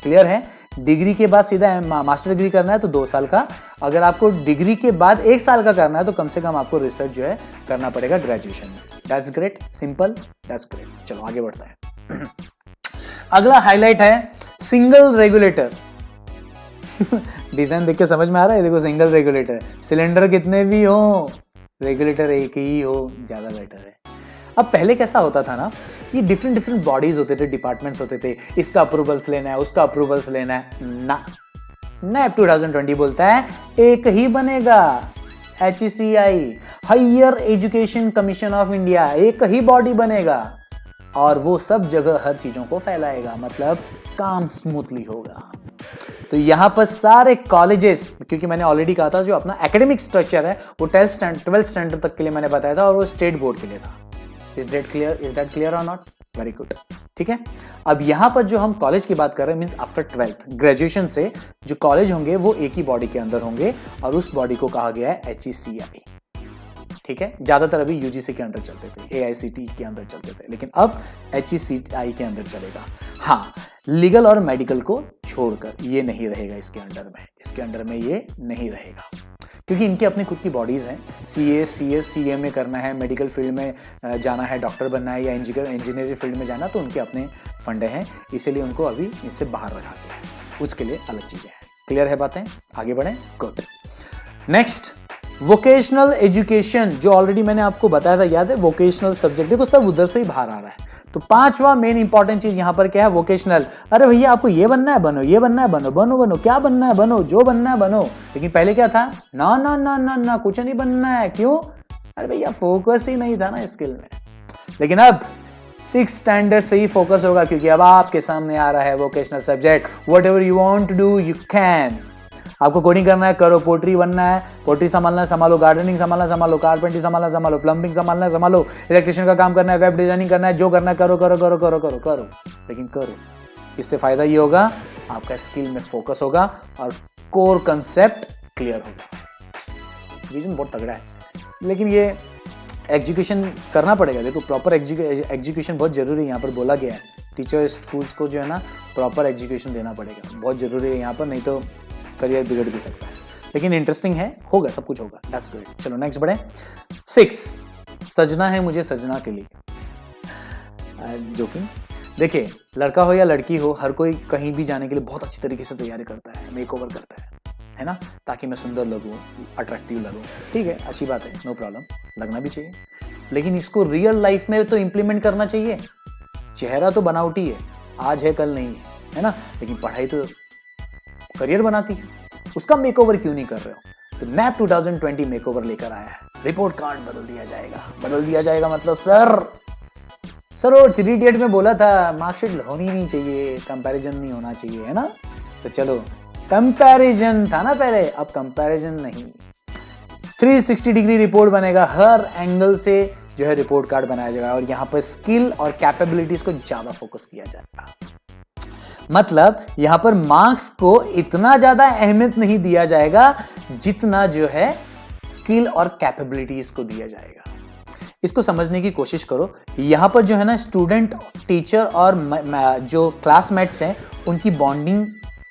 A: Clear है? Degree के बाद सीधा master degree करना है तो 2 साल का। अगर आपको डिग्री के बाद 1 साल का करना है तो कम से कम आपको रिसर्च जो है करना पड़ेगा ग्रेजुएशन में। That's great, simple, that's great. चलो आगे बढ़ता है। अगला हाईलाइट है सिंगल रेगुलेटर। डिजाइन देख के समझ में आ रहा है? देखो सिंगल रेगुलेटर, सिलेंडर कितने भी हो, रेगुलेटर एक ही हो, ज्यादा बेटर है। अब पहले कैसा होता था ना, ये डिफरेंट बॉडीज होते थे, डिपार्टमेंट्स होते थे, इसका अप्रूवल्स लेना है, उसका अप्रूवल्स लेना है ना। नैप 2020 बोलता है एक ही बनेगा, HECI, higher education commission of India, एक ही बॉडी बनेगा और वो सब जगह हर चीजों को फैलाएगा, मतलब काम स्मूथली होगा। तो यहां पर सारे कॉलेजेस, क्योंकि मैंने ऑलरेडी कहा था जो अपना एकेडमिक स्ट्रक्चर है वो 12th स्टैंडर्ड तक के लिए मैंने बताया था, और वो स्टेट बोर्ड के लिए था। इज दैट क्लियर और नॉट? वेरी गुड, ठीक है। अब यहां पर जो हम कॉलेज की बात कर रहे हैं, मींस आफ्टर 12th ग्रेजुएशन से जो कॉलेज होंगे वो एक ही बॉडी के अंदर होंगे, और उस बॉडी को कहा गया है HECI। ठीक है, ज्यादातर अभी UGC के अंदर चलते थे, AICTE के अंदर चलते थे, लेकिन अब HECI के अंदर चलेगा। हाँ, लीगल और मेडिकल को छोड़कर ये नहीं रहेगा इसके अंडर में, इसके अंडर में ये नहीं रहेगा, क्योंकि इनकी अपनी खुद की बॉडीज हैं। CA, CS, CMA करना है, मेडिकल फील्ड में जाना है, डॉक्टर बनना है, या इंजीनियरिंग फील्ड में जाना, तो उनके अपने फंडे हैं, इसीलिए उनको अभी इससे बाहर रखा गया है। उसके लिए अलग चीजें हैं। क्लियर है बातें? आगे बढ़ें। गुड। नेक्स्ट, वोकेशनल एजुकेशन, जो ऑलरेडी मैंने आपको बताया था, याद है? वोकेशनल सब्जेक्ट, देखो सब उधर से ही बाहर आ रहा है। तो पांचवा मेन इंपॉर्टेंट चीज यहां पर क्या है? वोकेशनल। अरे भैया आपको ये बनना है, बनो, ये बनना है, बनो, बनो बनो, क्या बनना है बनो, जो बनना है बनो। लेकिन पहले क्या था? ना ना ना ना ना, कुछ नहीं बनना है। क्यों? अरे भैया फोकस ही नहीं था ना स्किल में। लेकिन अब 6th स्टैंडर्ड से ही फोकस होगा, क्योंकि अब आपके सामने आ रहा है vocational subject. Whatever you want to do you can. आपको कोडिंग करना है, करो। पोट्री बनना है, पोट्री संभालना है, संभालो। गार्डनिंग संभालना, संभालो। कारपेंटिंग संभालना, संभालो। प्लम्बिंग संभालना है, संभालो। इलेक्ट्रिशियन का काम करना है, वेब डिजाइनिंग करना है, जो करना है करो करो करो करो करो करो, लेकिन करो। इससे फायदा ये होगा, आपका स्किल में फोकस होगा और कोर कंसेप्ट क्लियर होगा। रीजन बहुत तगड़ा है, लेकिन ये एग्जीक्यूशन करना पड़ेगा। देखो प्रॉपर एग्जीक्यूशन बहुत जरूरी है, यहाँ पर बोला गया है। टीचर स्कूल्स को जो है ना प्रॉपर एग्जीक्यूशन देना पड़ेगा, बहुत जरूरी है यहाँ पर, नहीं तो करियर बिगड़ भी सकता है। लेकिन इंटरेस्टिंग है, होगा, सब कुछ होगा। That's great. चलो नेक्स्ट बढ़े। 6, सजना है मुझे सजना के लिए। जोकिंग। देखिए, लड़का हो या लड़की हो, हर कोई कहीं भी जाने के लिए बहुत अच्छी तरीके से तैयारी करता है, मेकओवर करता है ना, ताकि मैं सुंदर लगूं, अट्रैक्टिव लगूं। ठीक है, अच्छी बात है, नो प्रॉब्लम, लगना भी चाहिए। लेकिन इसको रियल लाइफ में तो इम्प्लीमेंट करना चाहिए। चेहरा तो बनावटी है, आज है कल नहीं है ना, लेकिन पढ़ाई तो करियर बनाती है। उसका मेकओवर क्यों नहीं कर रहे हो? तो नैप 2020 मेकओवर लेकर आया है। रिपोर्ट कार्ड बदल दिया जाएगा। बदल दिया जाएगा मतलब सर वो 3 इडियट में बोला था मार्कशीट होनी नहीं चाहिए, कंपैरिजन नहीं होना चाहिए, है ना। तो चलो, कंपैरिजन था ना पहले, अब कंपैरिजन नहीं। 360 डिग्री रिपोर्ट बनेगा, हर एंगल से जो है रिपोर्ट कार्ड बनाया जाएगा, और यहाँ पर स्किल और कैपेबिलिटीज को ज्यादा फोकस किया जाएगा। मतलब यहां पर मार्क्स को इतना ज्यादा अहमियत नहीं दिया जाएगा जितना जो है स्किल और कैपेबिलिटीज को दिया जाएगा। इसको समझने की कोशिश करो। यहां पर जो है ना स्टूडेंट, टीचर और जो क्लासमेट्स हैं उनकी बॉन्डिंग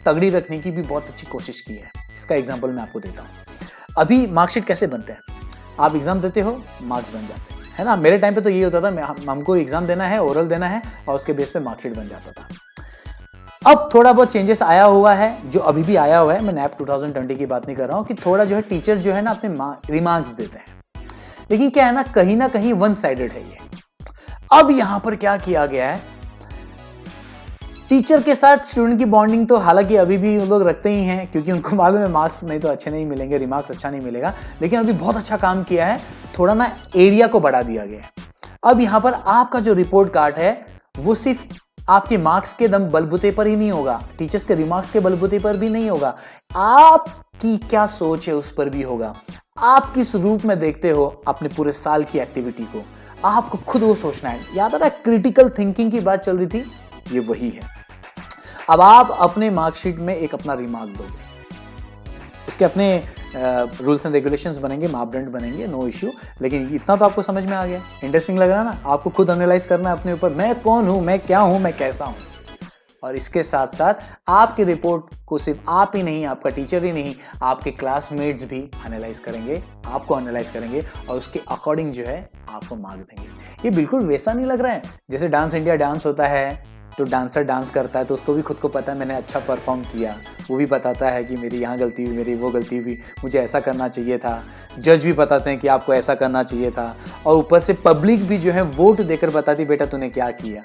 A: तगड़ी रखने की भी बहुत अच्छी कोशिश की है। इसका एग्जांपल मैं आपको देता हूं। अभी मार्कशीट कैसे बनते हैं? आप एग्जाम देते हो, मार्क्स बन जाते हैं, है ना। मेरे टाइम पे तो ये होता था, हमको एग्जाम देना है, ओरल देना है, और उसके बेस पे मार्कशीट बन जाता था। अब थोड़ा बहुत चेंजेस आया हुआ है, जो अभी भी आया हुआ है। मैं नैप 2020 की बात नहीं कर रहा हूं, कि थोड़ा जो है टीचर जो है ना अपने रिमार्क्स देते हैं, लेकिन क्या है ना कहीं वन साइडेड है ये। अब यहां पर क्या किया गया है, टीचर के साथ स्टूडेंट की बॉन्डिंग तो हालांकि अभी भी उन लोग रखते ही हैं, क्योंकि उनको मालूम है मार्क्स नहीं तो अच्छे नहीं मिलेंगे, रिमार्क्स अच्छा नहीं मिलेगा। लेकिन अभी बहुत अच्छा काम किया है, थोड़ा ना एरिया को बढ़ा दिया गया है। अब यहां पर आपका जो रिपोर्ट कार्ड है वो सिर्फ आपके मार्क्स के दम बलबूते पर ही नहीं होगा, टीचर्स के रिमार्क्स के बलबूते पर भी नहीं होगा, आपकी क्या सोच है उस पर भी होगा। आप किस रूप में देखते हो अपने पूरे साल की एक्टिविटी को, आपको खुद वो सोचना है। याद आ रहा है क्रिटिकल थिंकिंग की बात चल रही थी, ये वही है। अब आप अपने मार्कशीट में एक अपना रिमार्क दोगे, उसके अपने रूल्स एंड रेगुलेशंस बनेंगे, मापदंड बनेंगे, नो इश्यू। लेकिन इतना तो आपको समझ में आ गया, इंटरेस्टिंग लग रहा है ना। आपको खुद एनालाइज करना है अपने ऊपर, मैं कौन हूं, मैं क्या हूं, मैं कैसा हूं। और इसके साथ साथ आपकी रिपोर्ट को सिर्फ आप ही नहीं, आपका टीचर ही नहीं, आपके क्लासमेट्स भी एनालाइज करेंगे, आपको एनालाइज करेंगे, और उसके अकॉर्डिंग जो है आपको मार्क देंगे। ये बिल्कुल वैसा नहीं लग रहा है जैसे डांस इंडिया डांस होता है, तो डांसर डांस करता है तो उसको भी खुद को पता है मैंने अच्छा परफॉर्म किया, वो भी बताता है कि मेरी यहाँ गलती हुई, मेरी वो गलती हुई, मुझे ऐसा करना चाहिए था। जज भी बताते हैं कि आपको ऐसा करना चाहिए था, और ऊपर से पब्लिक भी जो है वोट देकर बताती बेटा तूने क्या किया।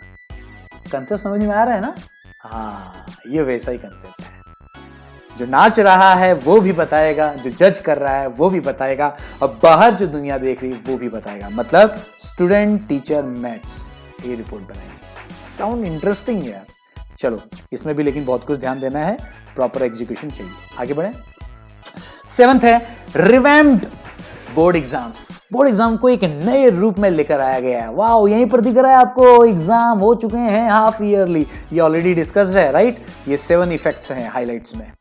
A: कंसेप्ट समझ में आ रहा है ना? हाँ, ये वैसा ही कंसेप्ट है। जो नाच रहा है वो भी बताएगा, जो जज कर रहा है वो भी बताएगा, और बाहर जो दुनिया देख रही है वो भी बताएगा। मतलब स्टूडेंट टीचर मैथ्स, ये रिपोर्ट बनाएगी। साउंड इंटरेस्टिंग है यार। चलो, इसमें भी लेकिन बहुत कुछ ध्यान देना है, प्रॉपर एग्जीक्यूशन चाहिए। आगे बढ़े। 7th है revamped board exams. Board exam को एक नए रूप में लेकर आया गया है। वाओ, यहीं पर दिख रहा है आपको, एग्जाम हो चुके हैं हाफ ईयरली, ये ऑलरेडी डिस्कस्ड है, राइट। ये 7 इफेक्ट्स हैं हाइलाइट्स में।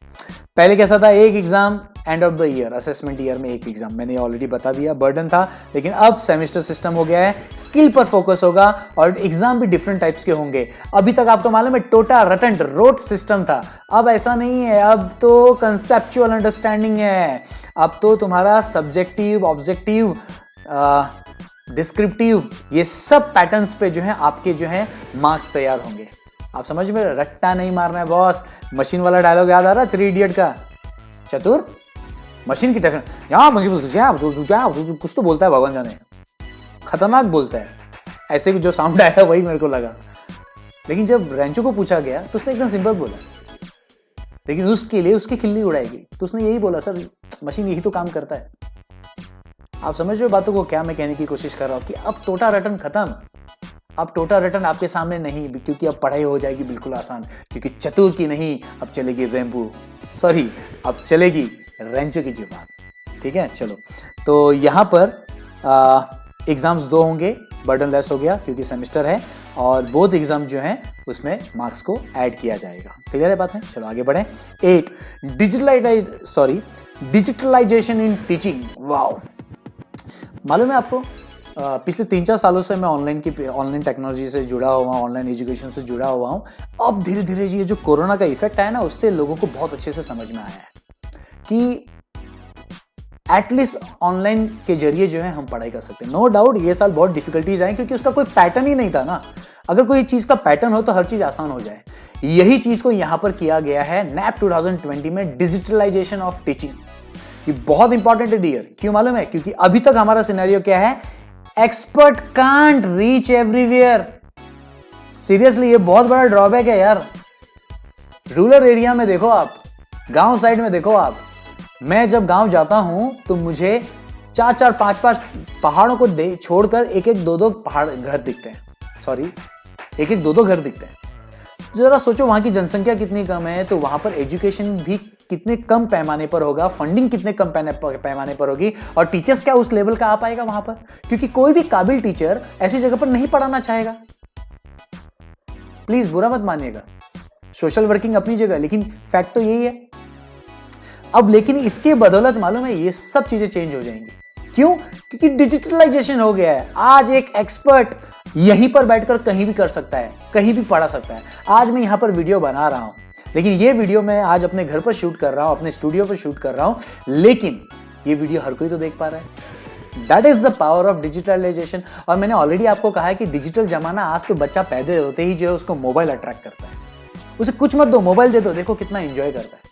A: पहले कैसा था, एक exam end of the year, assessment year में एक एग्जाम, मैंने ऑलरेडी बता दिया, बर्डन था। लेकिन अब सेमेस्टर सिस्टम हो गया है, स्किल पर फोकस होगा, और एग्जाम भी डिफरेंट टाइप्स के होंगे। अभी तक आपको मालूम है टोटा रटंट रोट सिस्टम था, अब ऐसा नहीं है, अब तो कंसेप्चुअल अंडरस्टैंडिंग है। अब तो तुम्हारा सब्जेक्टिव, ऑब्जेक्टिव, डिस्क्रिप्टिव, ये सब पैटर्न्स पे जो है आपके जो है मार्क्स तैयार होंगे। आप समझ में, रट्टा नहीं मारना है बॉस। मशीन वाला डायलॉग याद आ रहा है 3 इडियट का, चतुर मशीन की डेफिनेशन, यहाँ मुझे कुछ तो बोलता है, भगवान जाने, खतरनाक बोलता है, ऐसे जो साउंड आया वही मेरे को लगा। लेकिन जब रेंचो को पूछा गया तो उसने एकदम सिंपल बोला, लेकिन उसके लिए उसकी खिल्ली उड़ाएगी, तो उसने यही बोला, सर मशीन यही तो काम करता है। आप समझ रहे हो बातों को, क्या मैं कहने की कोशिश कर रहा हूं कि अब टोटा रटन खत्म, अब टोटा रटन आपके सामने नहीं, क्योंकि अब पढ़ाई हो जाएगी बिल्कुल आसान, क्योंकि चतुर की नहीं अब चलेगी अब चलेगी रेंचो की जुबान। ठीक है, चलो तो यहां पर एग्जाम्स 2 होंगे, बर्डन लेस हो गया क्योंकि सेमेस्टर है, और बोथ एग्जाम जो हैं उसमें मार्क्स को ऐड किया जाएगा। क्लियर है बात है, चलो आगे बढ़ें। 8 डिजिटलाइजेशन इन टीचिंग। वाओ, मालूम है आपको, पिछले 3-4 सालों से मैं ऑनलाइन टेक्नोलॉजी से जुड़ा हुआ, ऑनलाइन एजुकेशन से जुड़ा हुआ हूँ। अब धीरे धीरे ये जो कोरोना का इफेक्ट आया ना, उससे लोगों को बहुत अच्छे से समझ में आया है कि एटलीस्ट ऑनलाइन के जरिए जो है हम पढ़ाई कर सकते हैं। नो डाउट ये साल बहुत डिफिकल्टीज आए, क्योंकि उसका कोई पैटर्न ही नहीं था ना। अगर कोई चीज का पैटर्न हो तो हर चीज आसान हो जाए। यही चीज को यहां पर किया गया है NAP 2020 में, डिजिटलाइजेशन ऑफ टीचिंग। ये बहुत इंपॉर्टेंट है डियर, क्यों मालूम है? क्योंकि अभी तक हमारा सिनेरियो क्या है, expert can't reach everywhere. Seriously ये बहुत बड़ा ड्रॉबैक है यार। रूरल एरिया में देखो आप, गांव साइड में देखो आप, मैं जब गांव जाता हूं तो मुझे 4-4, 5-5 पहाड़ों को छोड़कर एक 2-2 पहाड़ घर दिखते हैं, सॉरी एक 2-2 घर दिखते हैं। जरा सोचो वहां की जनसंख्या कितनी कम है, तो वहां पर एजुकेशन भी कितने कम पैमाने पर होगा, फंडिंग कितने कम पैमाने पर होगी, और टीचर्स क्या उस लेवल का आ पाएगा वहां पर? क्योंकि कोई भी काबिल टीचर ऐसी जगह पर नहीं पढ़ाना चाहेगा। प्लीज बुरा मत मानिएगा, सोशल वर्किंग अपनी जगह, लेकिन फैक्ट तो यही है। अब लेकिन इसके बदौलत मालूम है ये सब चीजें चेंज हो जाएंगी। क्यों? क्योंकि डिजिटलाइजेशन हो गया है। आज एक एक्सपर्ट यहीं पर बैठकर कहीं भी कर सकता है, कहीं भी पढ़ा सकता है। आज मैं यहां पर वीडियो बना रहा हूं, लेकिन ये वीडियो मैं आज अपने घर पर शूट कर रहा हूं, अपने स्टूडियो पर शूट कर रहा हूं, लेकिन ये वीडियो हर कोई तो देख पा रहा है। That is the power of digitalization. और मैंने ऑलरेडी आपको कहा है कि डिजिटल जमाना, आज तो बच्चा पैदा होते ही जो है उसको मोबाइल अट्रैक्ट करता है। उसे कुछ मत दो, मोबाइल दे दो, देखो कितना एंजॉय करता है।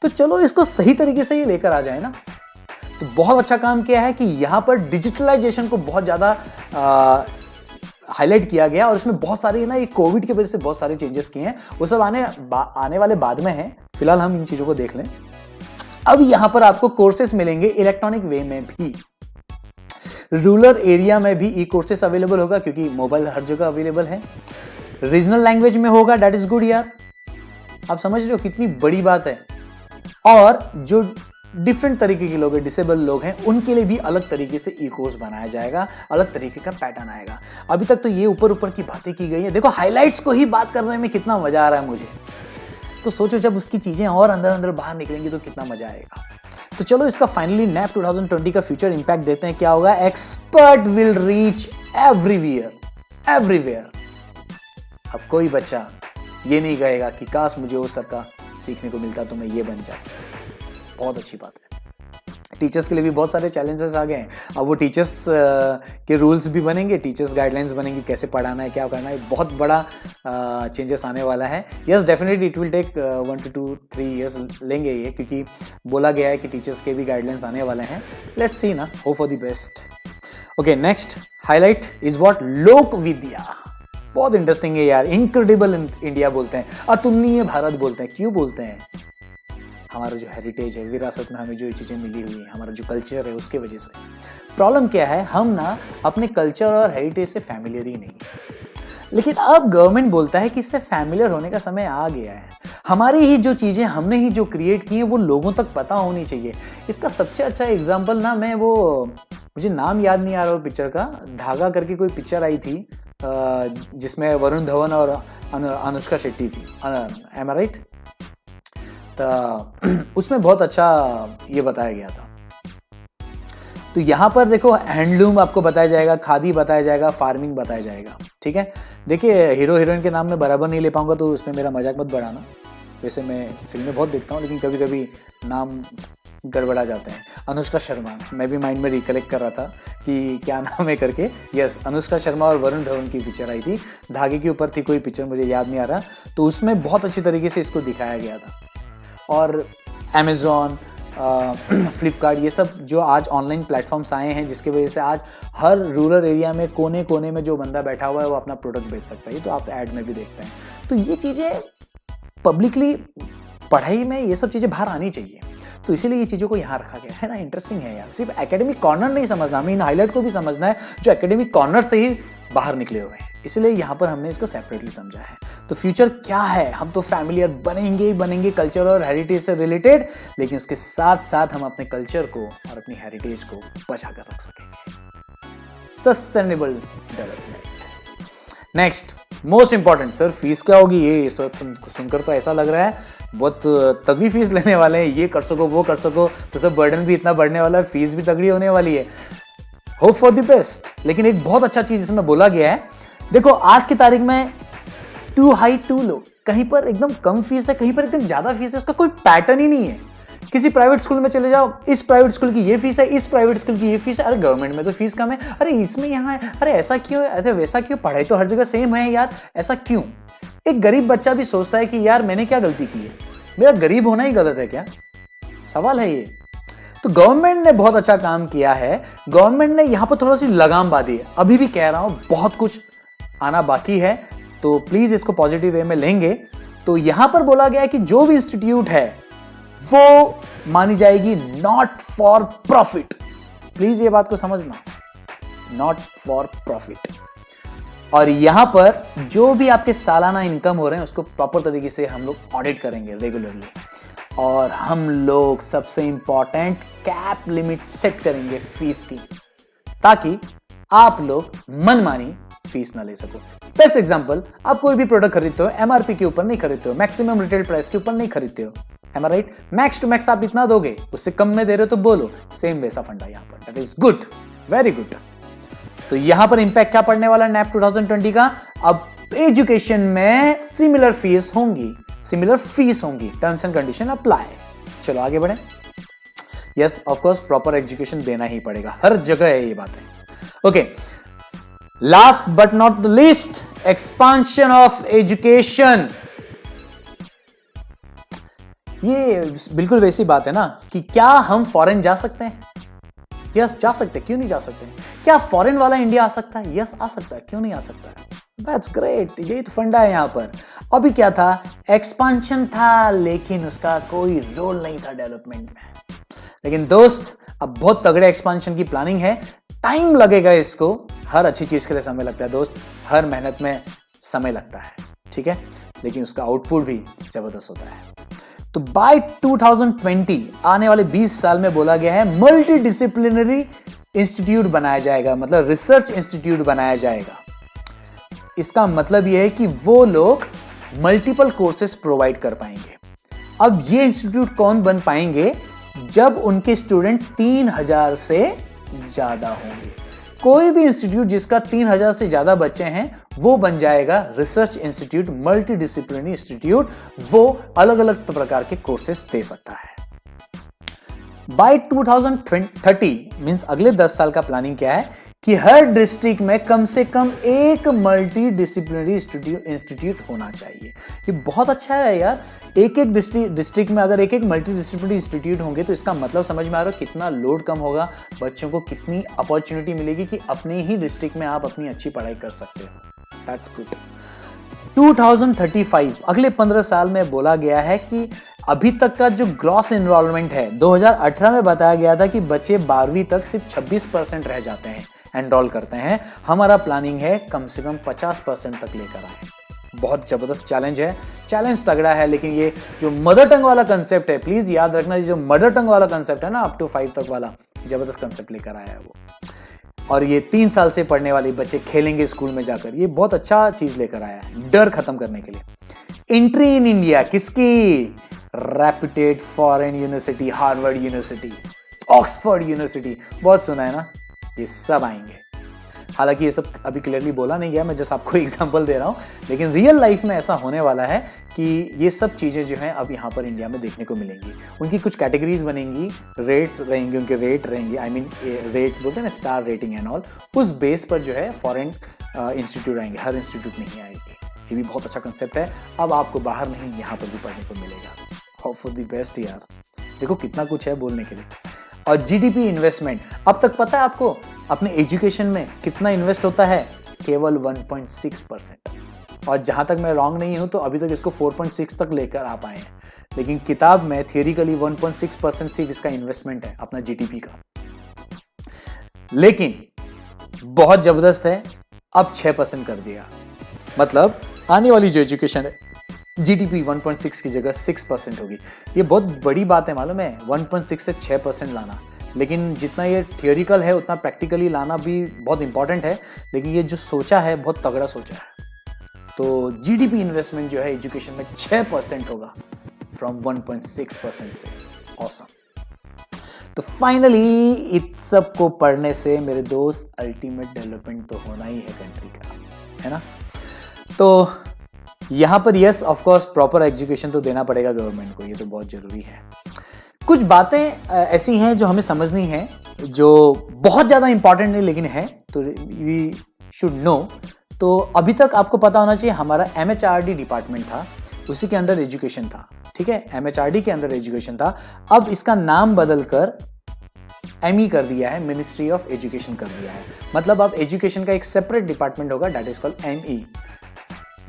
A: तो चलो इसको सही तरीके से ये लेकर आ जाए ना, तो बहुत अच्छा काम किया है कि यहां पर डिजिटलाइजेशन को बहुत ज्यादा हाईलाइट किया गया, और इसमें बहुत सारे ना, ये कोविड की वजह से बहुत सारे चेंजेस किए हैं, वो सब आने वाले बाद में हैं। फिलहाल हम इन चीजों को देख लें। अब यहां पर आपको कोर्सेस मिलेंगे इलेक्ट्रॉनिक वे में भी। रूरल एरिया में भी ई कोर्सेस अवेलेबल होगा, क्योंकि मोबाइल हर जगह अवेलेबल है। रीजनल लैंग्वेज में होगा, दैट इज गुड यार। आप समझ रहे हो कितनी बड़ी बात है। और जो डिफरेंट तरीके के लोग हैं, डिसेबल लोग हैं, उनके लिए भी अलग तरीके से ई कोर्स बनाया जाएगा, अलग तरीके का पैटर्न आएगा। अभी तक तो ये ऊपर ऊपर की बातें की गई है, देखो हाइलाइट्स को ही बात करने में कितना मजा आ रहा है मुझे। तो सोचो जब उसकी चीजें और अंदर अंदर बाहर निकलेंगी तो कितना मजा आएगा। तो चलो इसका फाइनली NAP 2020 का फ्यूचर इंपैक्ट देते हैं। क्या होगा? Expert will reach everywhere. अब कोई बच्चा ये नहीं कहेगा कि काश मुझे वो सबका सीखने को मिलता तो मैं ये बन जाता। बहुत अच्छी बात है। टीचर्स के लिए भी बहुत सारे चैलेंजेस आ गए हैं। अब वो टीचर्स के रूल्स भी बनेंगे, टीचर्स गाइडलाइंस बनेंगी, कैसे पढ़ाना है, क्या करना है। बहुत बड़ा चेंजेस आने वाला है। Yes definitely it will take 1 to 3 years लेंगे ये, क्योंकि बोला गया है कि टीचर्स के भी गाइडलाइंस आने वाले हैं। लेट्स सी ना, hope for the best. Okay, next highlight is what? लोक विद्या। बहुत इंटरेस्टिंग है यार। इनक्रेडिबल इंडिया बोलते हैं, अतुलनीय भारत बोलते हैं। क्यों बोलते हैं? हमारा जो हेरिटेज है, विरासत में हमें जो ये चीजें मिली हुई है, हमारा जो कल्चर है, उसके वजह से। प्रॉब्लम क्या है, हम ना अपने कल्चर और हेरिटेज से फैमिलियर ही नहीं। लेकिन अब गवर्नमेंट बोलता है कि इससे फैमिलियर होने का समय आ गया है। हमारी ही जो चीजें हमने ही जो क्रिएट की है वो लोगों तक पता होनी चाहिए। इसका सबसे अच्छा एग्जाम्पल ना, मुझे नाम याद नहीं आ रहा पिक्चर का, धागा करके कोई पिक्चर आई थी जिसमें वरुण धवन और अनुष्का शेट्टी थी। M I right? तो उसमें बहुत अच्छा ये बताया गया था। तो यहां पर देखो, हैंडलूम आपको बताया जाएगा, खादी बताया जाएगा, फार्मिंग बताया जाएगा। ठीक है, देखिए हीरो हीरोइन के नाम में बराबर नहीं ले पाऊंगा, तो उसमें मेरा मजाक मत बढ़ाना। वैसे मैं फिल्में बहुत देखता हूँ, लेकिन कभी कभी नाम गड़बड़ा जाते हैं। अनुष्का शर्मा, मैं भी माइंड में रिकलेक्ट कर रहा था कि क्या नाम है करके। यस, अनुष्का शर्मा और वरुण धवन की पिक्चर आई थी, धागे के ऊपर थी कोई पिक्चर, मुझे याद नहीं आ रहा। तो उसमें बहुत अच्छी तरीके से इसको दिखाया गया था। और अमेजॉन, फ्लिपकार्ट, ये सब जो आज ऑनलाइन प्लेटफॉर्म्स आए हैं, जिसकी वजह से आज हर रूरल एरिया में कोने कोने में जो बंदा बैठा हुआ है वो अपना प्रोडक्ट बेच सकता है। ये तो आप ऐड में भी देखते हैं। तो ये चीज़ें पब्लिकली पढ़ाई में ये सब चीज़ें बाहर आनी चाहिए, तो इसीलिए ये चीज़ों को यहाँ रखा गया है ना। इंटरेस्टिंग है यार, सिर्फ एकेडमिक कॉर्नर नहीं समझना, हमें इन हाईलाइट को भी समझना है जो एकेडमिक कॉर्नर से ही बाहर निकले हुए हैं, इसलिए यहाँ पर हमने इसको सेपरेटली समझा है। तो फ्यूचर क्या है, हम तो फैमिलियर बनेंगे ही बनेंगे कल्चर और हेरिटेज से रिलेटेड, लेकिन उसके साथ साथ हम अपने कल्चर को और अपनी हेरिटेज को बचा कर रख सकेंगे। Sustainable development. Next most important, sir fees क्या होगी? ये सुनकर तो ऐसा लग रहा है बहुत तगड़ी फीस लेने वाले हैं, ये कर सको वो कर सको, तो सब बर्डन भी इतना बढ़ने वाला है, फीस भी तगड़ी होने वाली है। Hope for the best. लेकिन एक बहुत अच्छा चीज इसमें बोला गया है, देखो आज की तारीख में टू हाई टू लो, कहीं पर एकदम कम फीस है, कहीं पर एकदम ज्यादा फीस है, उसका कोई पैटर्न ही नहीं है। किसी प्राइवेट स्कूल में चले जाओ, इस प्राइवेट स्कूल की ये फीस है, इस प्राइवेट स्कूल की ये फीस है, अरे गवर्नमेंट में तो फीस कम है, अरे इसमें यहाँ है, अरे ऐसा क्यों है, ऐसे वैसा क्यों, पढ़ाई तो हर जगह सेम है यार, ऐसा क्यों? एक गरीब बच्चा भी सोचता है कि यार मैंने क्या गलती की है, मेरा गरीब होना ही गलत है क्या? सवाल है ये। तो गवर्नमेंट ने बहुत अच्छा काम किया है, गवर्नमेंट ने यहां पर थोड़ा सी लगाम बांधी है। अभी भी कह रहा हूं बहुत कुछ आना बाकी है, तो प्लीज इसको पॉजिटिव वे में लेंगे। तो यहां पर बोला गया है कि जो भी इंस्टीट्यूट है वो मानी जाएगी नॉट फॉर प्रॉफिट। प्लीज ये बात को समझना, नॉट फॉर प्रॉफिट। और यहां पर जो भी आपके सालाना इनकम हो रहे हैं उसको प्रॉपर तरीके से हम लोग ऑडिट करेंगे रेगुलरली, और हम लोग सबसे इंपॉर्टेंट कैप लिमिट सेट करेंगे फीस की, ताकि आप लोग मनमानी फीस ना ले सको। बेस्ट एग्जांपल, आप कोई भी प्रोडक्ट खरीदते हो एमआरपी के ऊपर नहीं खरीदते हो, मैक्सिमम रिटेल प्राइस के ऊपर नहीं खरीदते हो, am I right? Max to max आप इतना दोगे, उससे कम में दे रहे हो तो बोलो, सेम वैसा फंडा यहां पर। That is good, very good. तो यहां पर इंपैक्ट क्या पड़ने वाला है नैप 2020 का? अब एजुकेशन में सिमिलर फीस होंगी, टर्म्स एंड कंडीशन अप्लाई। चलो आगे बढ़े। Yes of course proper education देना ही पड़ेगा, हर जगह है ये बातें। Okay, last but not the least, expansion of education. ये बिल्कुल वैसी बात है ना कि क्या हम फॉरेन जा सकते हैं? यस जा सकते हैं, क्यों नहीं जा सकते? क्या फॉरेन वाला इंडिया आ सकता है? यस आ सकता है, क्यों नहीं आ सकता है? दैट्स ग्रेट, यही तो फंडा है यहां पर। अभी क्या था, एक्सपांशन था, लेकिन उसका कोई रोल नहीं था डेवलपमेंट में। लेकिन दोस्त अब बहुत तगड़े एक्सपांशन की प्लानिंग है, टाइम लगेगा इसको, हर अच्छी चीज के लिए समय लगता है दोस्त, हर मेहनत में समय लगता है, ठीक है, लेकिन उसका आउटपुट भी जबरदस्त होता है। तो बाय 2020 आने वाले 20 साल में बोला गया है मल्टी डिसिप्लिनरी इंस्टीट्यूट बनाया जाएगा, मतलब रिसर्च इंस्टीट्यूट बनाया जाएगा। इसका मतलब यह है कि वो लोग मल्टीपल कोर्सेस प्रोवाइड कर पाएंगे। अब ये इंस्टीट्यूट कौन बन पाएंगे? जब उनके स्टूडेंट 3000 से ज्यादा होंगे। कोई भी इंस्टीट्यूट जिसका 3000 से ज्यादा बच्चे हैं वो बन जाएगा research institute, multi disciplinary institute. वो अलग अलग प्रकार के कोर्सेस दे सकता है। बाय 2030 मींस अगले 10 साल का प्लानिंग क्या है कि हर डिस्ट्रिक्ट में कम से कम एक मल्टी डिसिप्लिनरी इंस्टीट्यूट होना चाहिए। ये बहुत अच्छा है यार, एक एक डिस्ट्रिक्ट में अगर एक एक मल्टी डिसिप्लिनरी इंस्टीट्यूट होंगे तो इसका मतलब समझ में आ रहा है कितना लोड कम होगा, बच्चों को कितनी अपॉर्चुनिटी मिलेगी कि अपने ही डिस्ट्रिक्ट में आप अपनी अच्छी पढ़ाई कर सकते हो। That's good. 2035 अगले 15 साल में बोला गया है कि अभी तक का जो ग्रॉस एनरोलमेंट है, 2018 में बताया गया था कि बच्चे 12वीं तक सिर्फ 26% रह जाते हैं, एनरोल करते हैं। हमारा प्लानिंग है कम से कम 50% तक लेकर आए। बहुत जबरदस्त चैलेंज है, चैलेंज तगड़ा है, लेकिन ये जो मदर टंग वाला कंसेप्ट है, प्लीज याद रखना, जो मदर टंग वाला कंसेप्ट है ना, अप टू 5 तक वाला, जबरदस्त कंसेप्ट लेकर आया है वो। और ये 3 साल से पढ़ने वाले बच्चे खेलेंगे स्कूल में जाकर, ये बहुत अच्छा चीज लेकर आया है, डर खत्म करने के लिए। एंट्री इन इंडिया किसकी? Reputed foreign university, Harvard university, Oxford university, बहुत सुना है ना, ये सब आएंगे। हालांकि ये सब अभी क्लियरली बोला नहीं गया, मैं जस्ट आपको एग्जांपल दे रहा हूं, लेकिन रियल लाइफ में ऐसा होने वाला है कि ये सब चीजें जो हैं अब यहाँ पर इंडिया में देखने को मिलेंगी। उनकी कुछ कैटेगरीज बनेंगी, रेट्स रहेंगे, उनके रेट रहेंगे, आई मीन रेट बोलते हैं ना, स्टार रेटिंग एंड ऑल, उस बेस पर जो है फॉरेन इंस्टीट्यूट आएंगे, हर इंस्टीट्यूट नहीं आएंगे। ये भी बहुत अच्छा कंसेप्ट है, अब आपको बाहर नहीं यहाँ पर भी पढ़ने को मिलेगा। होप फॉर द बेस्ट यार, देखो कितना कुछ है बोलने के लिए। और जीडीपी इन्वेस्टमेंट, अब तक पता है आपको अपने एजुकेशन में कितना इन्वेस्ट होता है? केवल 1.6%। और जहां तक मैं रॉन्ग नहीं हूं तो अभी तक इसको 4.6 तक लेकर आ पाए हैं, लेकिन किताब में थियोरिकली 1.6% सिर्फ इसका इन्वेस्टमेंट है अपना जीडीपी का। लेकिन बहुत जबरदस्त है, अब 6% कर दिया। मतलब आने वाली जो एजुकेशन है जीडीपी 1.6 की जगह 6% होगी। ये बहुत बड़ी बात है, मालूम है, 1.6 से 6% लाना। लेकिन जितना ये थियोरिकल है उतना प्रैक्टिकली लाना भी बहुत इंपॉर्टेंट है, लेकिन ये जो सोचा है बहुत तगड़ा सोचा है। तो जीडीपी इन्वेस्टमेंट जो है एजुकेशन में 6% होगा फ्रॉम 1.6% से। ऑसम। तो फाइनली इस सब को पढ़ने से मेरे दोस्त अल्टीमेट डेवलपमेंट तो होना ही है कंट्री का, है ना। तो यहां पर yes of course proper education तो देना पड़ेगा गवर्नमेंट को, ये तो बहुत जरूरी है। कुछ बातें ऐसी हैं जो हमें समझनी है, जो बहुत ज्यादा इंपॉर्टेंट नहीं लेकिन है, तो वी शुड नो। तो अभी तक आपको पता होना चाहिए हमारा एमएचआरडी डिपार्टमेंट था, उसी के अंदर एजुकेशन था, ठीक है, एमएचआरडी के अंदर एजुकेशन था। अब इसका नाम बदलकर एमई कर दिया है, मिनिस्ट्री ऑफ एजुकेशन कर दिया है। मतलब अब एजुकेशन का एक सेपरेट डिपार्टमेंट होगा, दैट इज कॉल्ड एमई,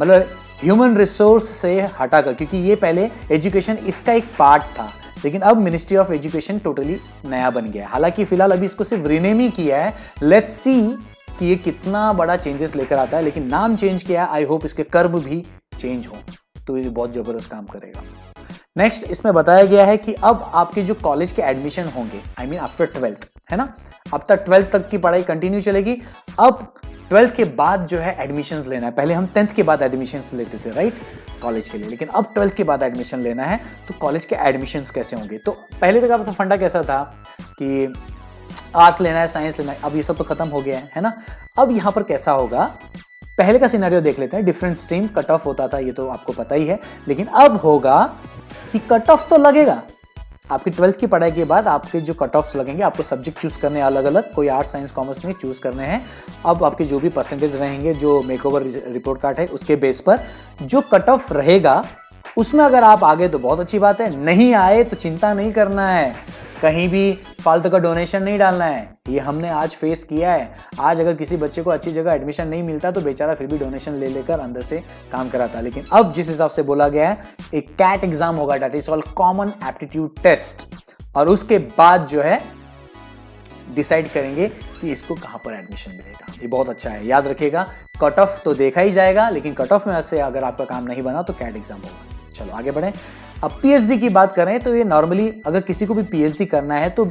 A: मतलब ह्यूमन रिसोर्स से हटाकर, क्योंकि ये पहले एजुकेशन इसका एक पार्ट था, लेकिन अब मिनिस्ट्री ऑफ एजुकेशन टोटली नया बन गया है। हालांकि फिलहाल अभी इसको सिर्फ रीनेम ही किया है, लेट्स सी कि ये कितना बड़ा चेंजेस लेकर आता है, लेकिन नाम चेंज किया है, आई होप इसके कर्म भी चेंज हो, तो ये बहुत जबरदस्त काम करेगा। नेक्स्ट इसमें बताया गया है कि अब आपके जो कॉलेज के एडमिशन होंगे, आई मीन आफ्टर 12th, है ना, अब तक 12th तक की पढ़ाई कंटिन्यू चलेगी। अब 12th के बाद जो है एडमिशन लेना है, पहले हम 10th के बाद एडमिशन लेते थे, राइट, कॉलेज के लिए, लेकिन अब 12th के बाद एडमिशन लेना है। तो कॉलेज के एडमिशंस कैसे होंगे? तो पहले तक आपका फंडा कैसा था कि आर्ट्स लेना है, साइंस लेना है, अब ये सब तो खत्म हो गया है ना। अब यहां पर कैसा होगा, पहले का सिनेरियो देख लेते हैं। डिफरेंट स्ट्रीम कट ऑफ होता था, ये तो आपको पता ही है, लेकिन अब होगा कि कट ऑफ तो लगेगा। आपकी 12th की पढ़ाई के बाद आपके जो कट ऑफ्स लगेंगे, आपको सब्जेक्ट चूज करने अलग अलग, कोई आर्ट्स साइंस कॉमर्स नहीं चूज करने हैं। अब आपके जो भी परसेंटेज रहेंगे, जो मेकओवर रिपोर्ट कार्ड है उसके बेस पर जो कट ऑफ रहेगा, उसमें अगर आप आगे तो बहुत अच्छी बात है, नहीं आए तो चिंता नहीं करना है, कहीं भी फालतू का डोनेशन नहीं डालना है। ये हमने आज फेस किया है। आज अगर किसी बच्चे को अच्छी जगह एडमिशन नहीं मिलता तो बेचारा फिर भी डोनेशन ले लेकर अंदर से काम कराता। लेकिन अब जिस हिसाब से बोला गया है, एक कैट एग्जाम होगा, that is called common aptitude test, और उसके बाद जो है डिसाइड करेंगे कि इसको कहां पर एडमिशन मिलेगा। ये बहुत अच्छा है, याद रखिएगा। कट ऑफ तो देखा ही जाएगा, लेकिन कट ऑफ में से अगर आपका काम नहीं बना तो कैट एग्जाम होगा। चलो आगे बढ़े। अब पीएचडी की बात करें तो ये नॉर्मली अगर किसी को भी पीएचडी करना है, तो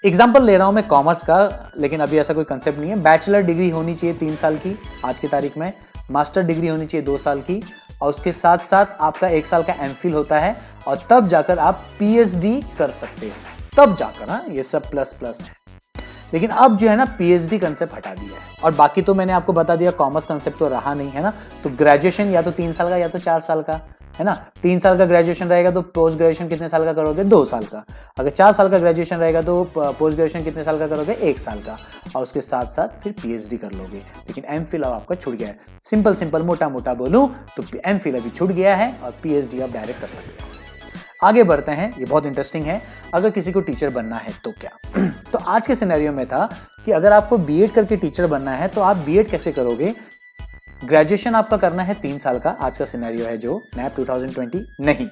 A: एग्जांपल ले रहा हूं मैं कॉमर्स का, लेकिन अभी ऐसा कोई कंसेप्ट नहीं है। बैचलर डिग्री होनी चाहिए 3 साल की आज की तारीख में, मास्टर डिग्री होनी चाहिए 2 साल की, और उसके साथ साथ आपका 1 साल का एमफिल होता है, और तब जाकर आप पीएचडी कर सकते हो, तब जाकर। हाँ, ये सब प्लस प्लस है। लेकिन अब जो है ना पीएचडी कंसेप्ट हटा दिया है, और बाकी तो मैंने आपको बता दिया, कॉमर्स कंसेप्ट तो रहा नहीं, है ना। तो ग्रेजुएशन या तो 3 साल का या तो 4 साल का, है ना। 3 साल का ग्रेजुएशन रहेगा तो पोस्ट ग्रेजुएशन कितने साल का करोगे? 2 साल का। अगर 4 साल का ग्रेजुएशन रहेगा तो पोस्ट ग्रेजुएशन कितने साल का करोगे? 1 साल का, और उसके साथ साथ फिर पीएचडी कर लोगे। लेकिन एमफिल अब आपका छूट गया है। सिंपल मोटा मोटा बोलूं तो एमफिल अभी छूट गया है और पीएचडी आप डायरेक्ट कर सकते हो। आगे बढ़ते हैं, ये बहुत इंटरेस्टिंग है। अगर किसी को टीचर बनना है तो क्या तो आज के सिनेरियो में था कि अगर आपको बीएड करके टीचर बनना है तो आप बीएड कैसे करोगे? ग्रेजुएशन आपका करना है 3 साल का, आज का सिनेरियो है जो नैप 2020 नहीं।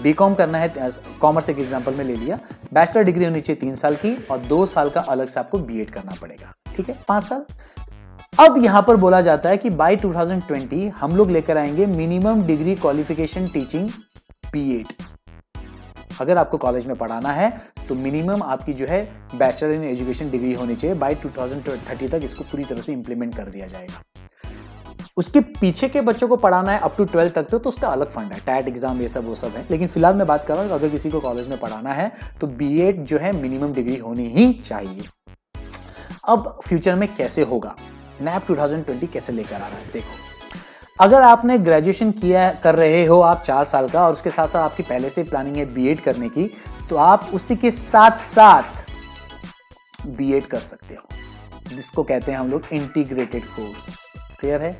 A: बीकॉम करना है, कॉमर्स एक एग्जांपल में ले लिया। बैचलर डिग्री होनी चाहिए 3 साल की, और 2 साल का अलग से आपको बीएड करना पड़ेगा, ठीक है, 5 साल। अब यहां पर बोला जाता है कि बाय 2020 हम लोग लेकर आएंगे minimum degree qualification teaching BEd. अगर आपको कॉलेज में पढ़ाना है तो मिनिमम आपकी जो है बैचलर इन एजुकेशन डिग्री होनी चाहिए। बाय 2030 तक इसको पूरी तरह से इंप्लीमेंट कर दिया जाएगा। उसके पीछे के बच्चों को पढ़ाना है अप टू 12 तक तो उसका अलग फंड है, टैट एग्जाम ये सब वो सब है। लेकिन फिलहाल मैं बात कर रहा हूं अगर किसी को कॉलेज में पढ़ाना है तो बीएड जो है मिनिमम डिग्री होनी ही चाहिए। अब फ्यूचर में कैसे होगा, नैप 2020 कैसे लेकर आ रहा है? देखो, अगर आपने ग्रेजुएशन किया कर रहे हो आप 4 साल का, और उसके साथ साथ आपकी पहले से प्लानिंग है बीएड करने की, तो आप उसी के साथ साथ बीएड कर सकते हो, जिसको कहते हैं हम लोग इंटीग्रेटेड कोर्स। क्लियर है?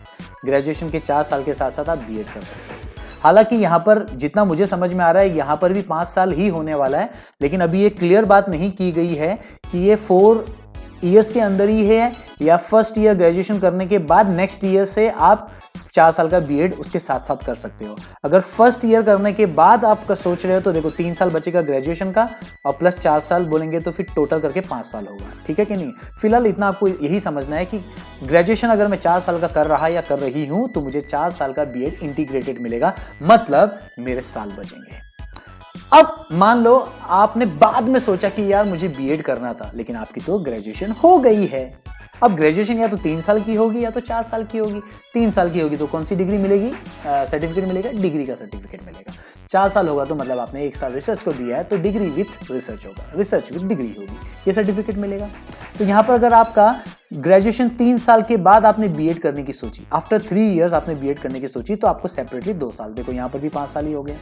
A: ग्रेजुएशन के 4 साल के साथ साथ आप बीएड कर सकते हो। हालांकि यहाँ पर जितना मुझे समझ में आ रहा है यहाँ पर भी 5 साल ही होने वाला है, लेकिन अभी ये क्लियर बात नहीं की गई है कि ये 4 ईयर्स के अंदर ही है या फर्स्ट ईयर ग्रेजुएशन करने के बाद नेक्स्ट ईयर से आप 4 साल का बीएड उसके साथ साथ कर सकते हो। अगर फर्स्ट ईयर करने के बाद आप सोच रहे हो तो देखो 3 साल बचेगा ग्रेजुएशन का और प्लस 4 साल बोलेंगे तो फिर टोटल करके 5 साल होगा, ठीक है कि नहीं। फिलहाल इतना आपको यही समझना है कि ग्रेजुएशन अगर मैं 4 साल का कर रहा या कर रही हूं तो मुझे 4 साल का बीएड इंटीग्रेटेड मिलेगा, मतलब मेरे साल बचेंगे। अब मान लो आपने बाद में सोचा कि यार मुझे बीएड करना था, लेकिन आपकी तो ग्रेजुएशन हो गई है। अब ग्रेजुएशन या तो 3 साल की होगी या तो 4 साल की होगी। 3 साल की होगी तो कौन सी डिग्री मिलेगी, सर्टिफिकेट मिलेगा, डिग्री का सर्टिफिकेट मिलेगा। 4 साल होगा तो मतलब आपने 1 साल रिसर्च को दिया है तो डिग्री विथ रिसर्च होगा, रिसर्च विथ डिग्री होगी, ये सर्टिफिकेट मिलेगा। तो यहाँ पर अगर आपका ग्रेजुएशन 3 साल के बाद आपने बीएड करने की सोची, आफ्टर 3 ईयर्स आपने बीएड करने की सोची, तो आपको सेपरेटली 2 साल, देखो यहाँ पर भी 5 साल ही हो गया।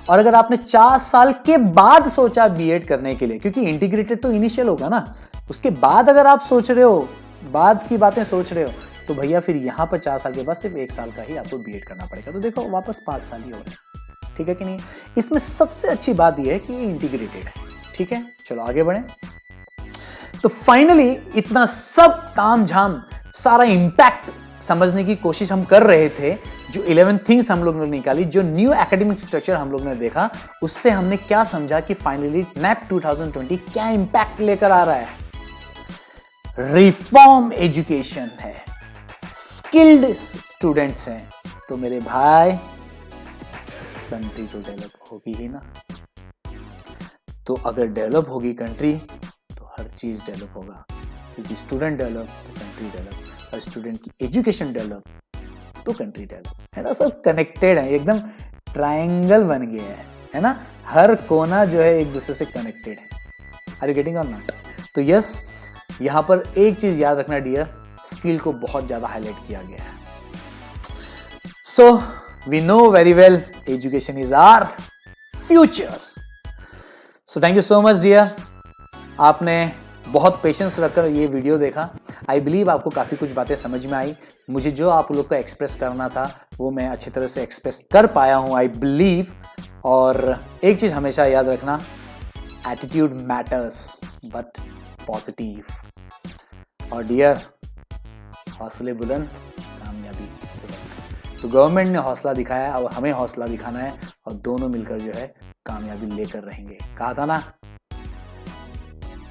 A: और अगर आपने 4 साल के बाद सोचा बीएड करने के लिए, क्योंकि इंटीग्रेटेड तो इनिशियल होगा ना, उसके बाद अगर आप सोच रहे हो, बाद की बातें सोच रहे हो, तो भैया फिर यहां पर 4 साल के बाद सिर्फ 1 साल का ही आपको बीएड करना पड़ेगा। तो देखो वापस 5 साल ही हो गए, ठीक है कि नहीं। इसमें सबसे अच्छी बात यह है कि ये इंटीग्रेटेड है, ठीक है। चलो आगे बढ़े। तो फाइनली इतना सब तामझाम सारा इंपैक्ट समझने की कोशिश हम कर रहे थे, जो 11 थिंग्स हम लोग ने निकाली, जो न्यू एकेडमिक स्ट्रक्चर हम लोग ने देखा, उससे हमने क्या समझा कि फाइनली नैप 2020 क्या इंपैक्ट लेकर आ रहा है। रिफॉर्म एजुकेशन है, स्किल्ड स्टूडेंट्स हैं, तो मेरे भाई कंट्री तो डेवलप होगी ही ना। तो अगर डेवलप होगी कंट्री तो हर चीज डेवलप होगा, क्योंकि स्टूडेंट डेवलप तो कंट्री डेवलप, और स्टूडेंट की एजुकेशन डेवलप तो कंट्री डेवलप, है ना। सब कनेक्टेड है, एकदम ट्रायंगल बन गया है ना। हर कोना जो है एक दूसरे से कनेक्टेड है। आर यू गेटिंग और नॉट। तो यस, यहां पर एक चीज याद रखना डियर, स्किल को बहुत ज्यादा हाईलाइट किया गया है। So we know very well education is our future. So thank you so much dear, आपने बहुत पेशेंस रखकर ये वीडियो देखा। आई बिलीव आपको काफ़ी कुछ बातें समझ में आई। मुझे जो आप लोग को एक्सप्रेस करना था वो मैं अच्छी तरह से एक्सप्रेस कर पाया हूँ, आई बिलीव। और एक चीज़ हमेशा याद रखना, एटीट्यूड मैटर्स बट पॉजिटिव। और डियर, हौसले बुलंद, कामयाबी तुरंत। तो गवर्नमेंट ने हौसला दिखाया, अब हमें हौसला दिखाना है, और दोनों मिलकर जो है कामयाबी लेकर रहेंगे। कहा था ना,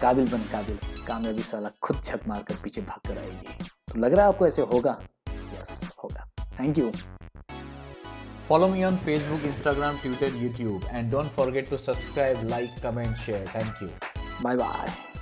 A: काबिल बन काबिल, कामयाबी साला खुद छत मारकर पीछे भाग कर आएगी। तो लग रहा है आपको ऐसे होगा? यस, होगा। Thank you.
B: Follow me on Facebook, Instagram, Twitter, YouTube, and don't forget to subscribe, like, comment, share. Thank you.
A: Bye bye.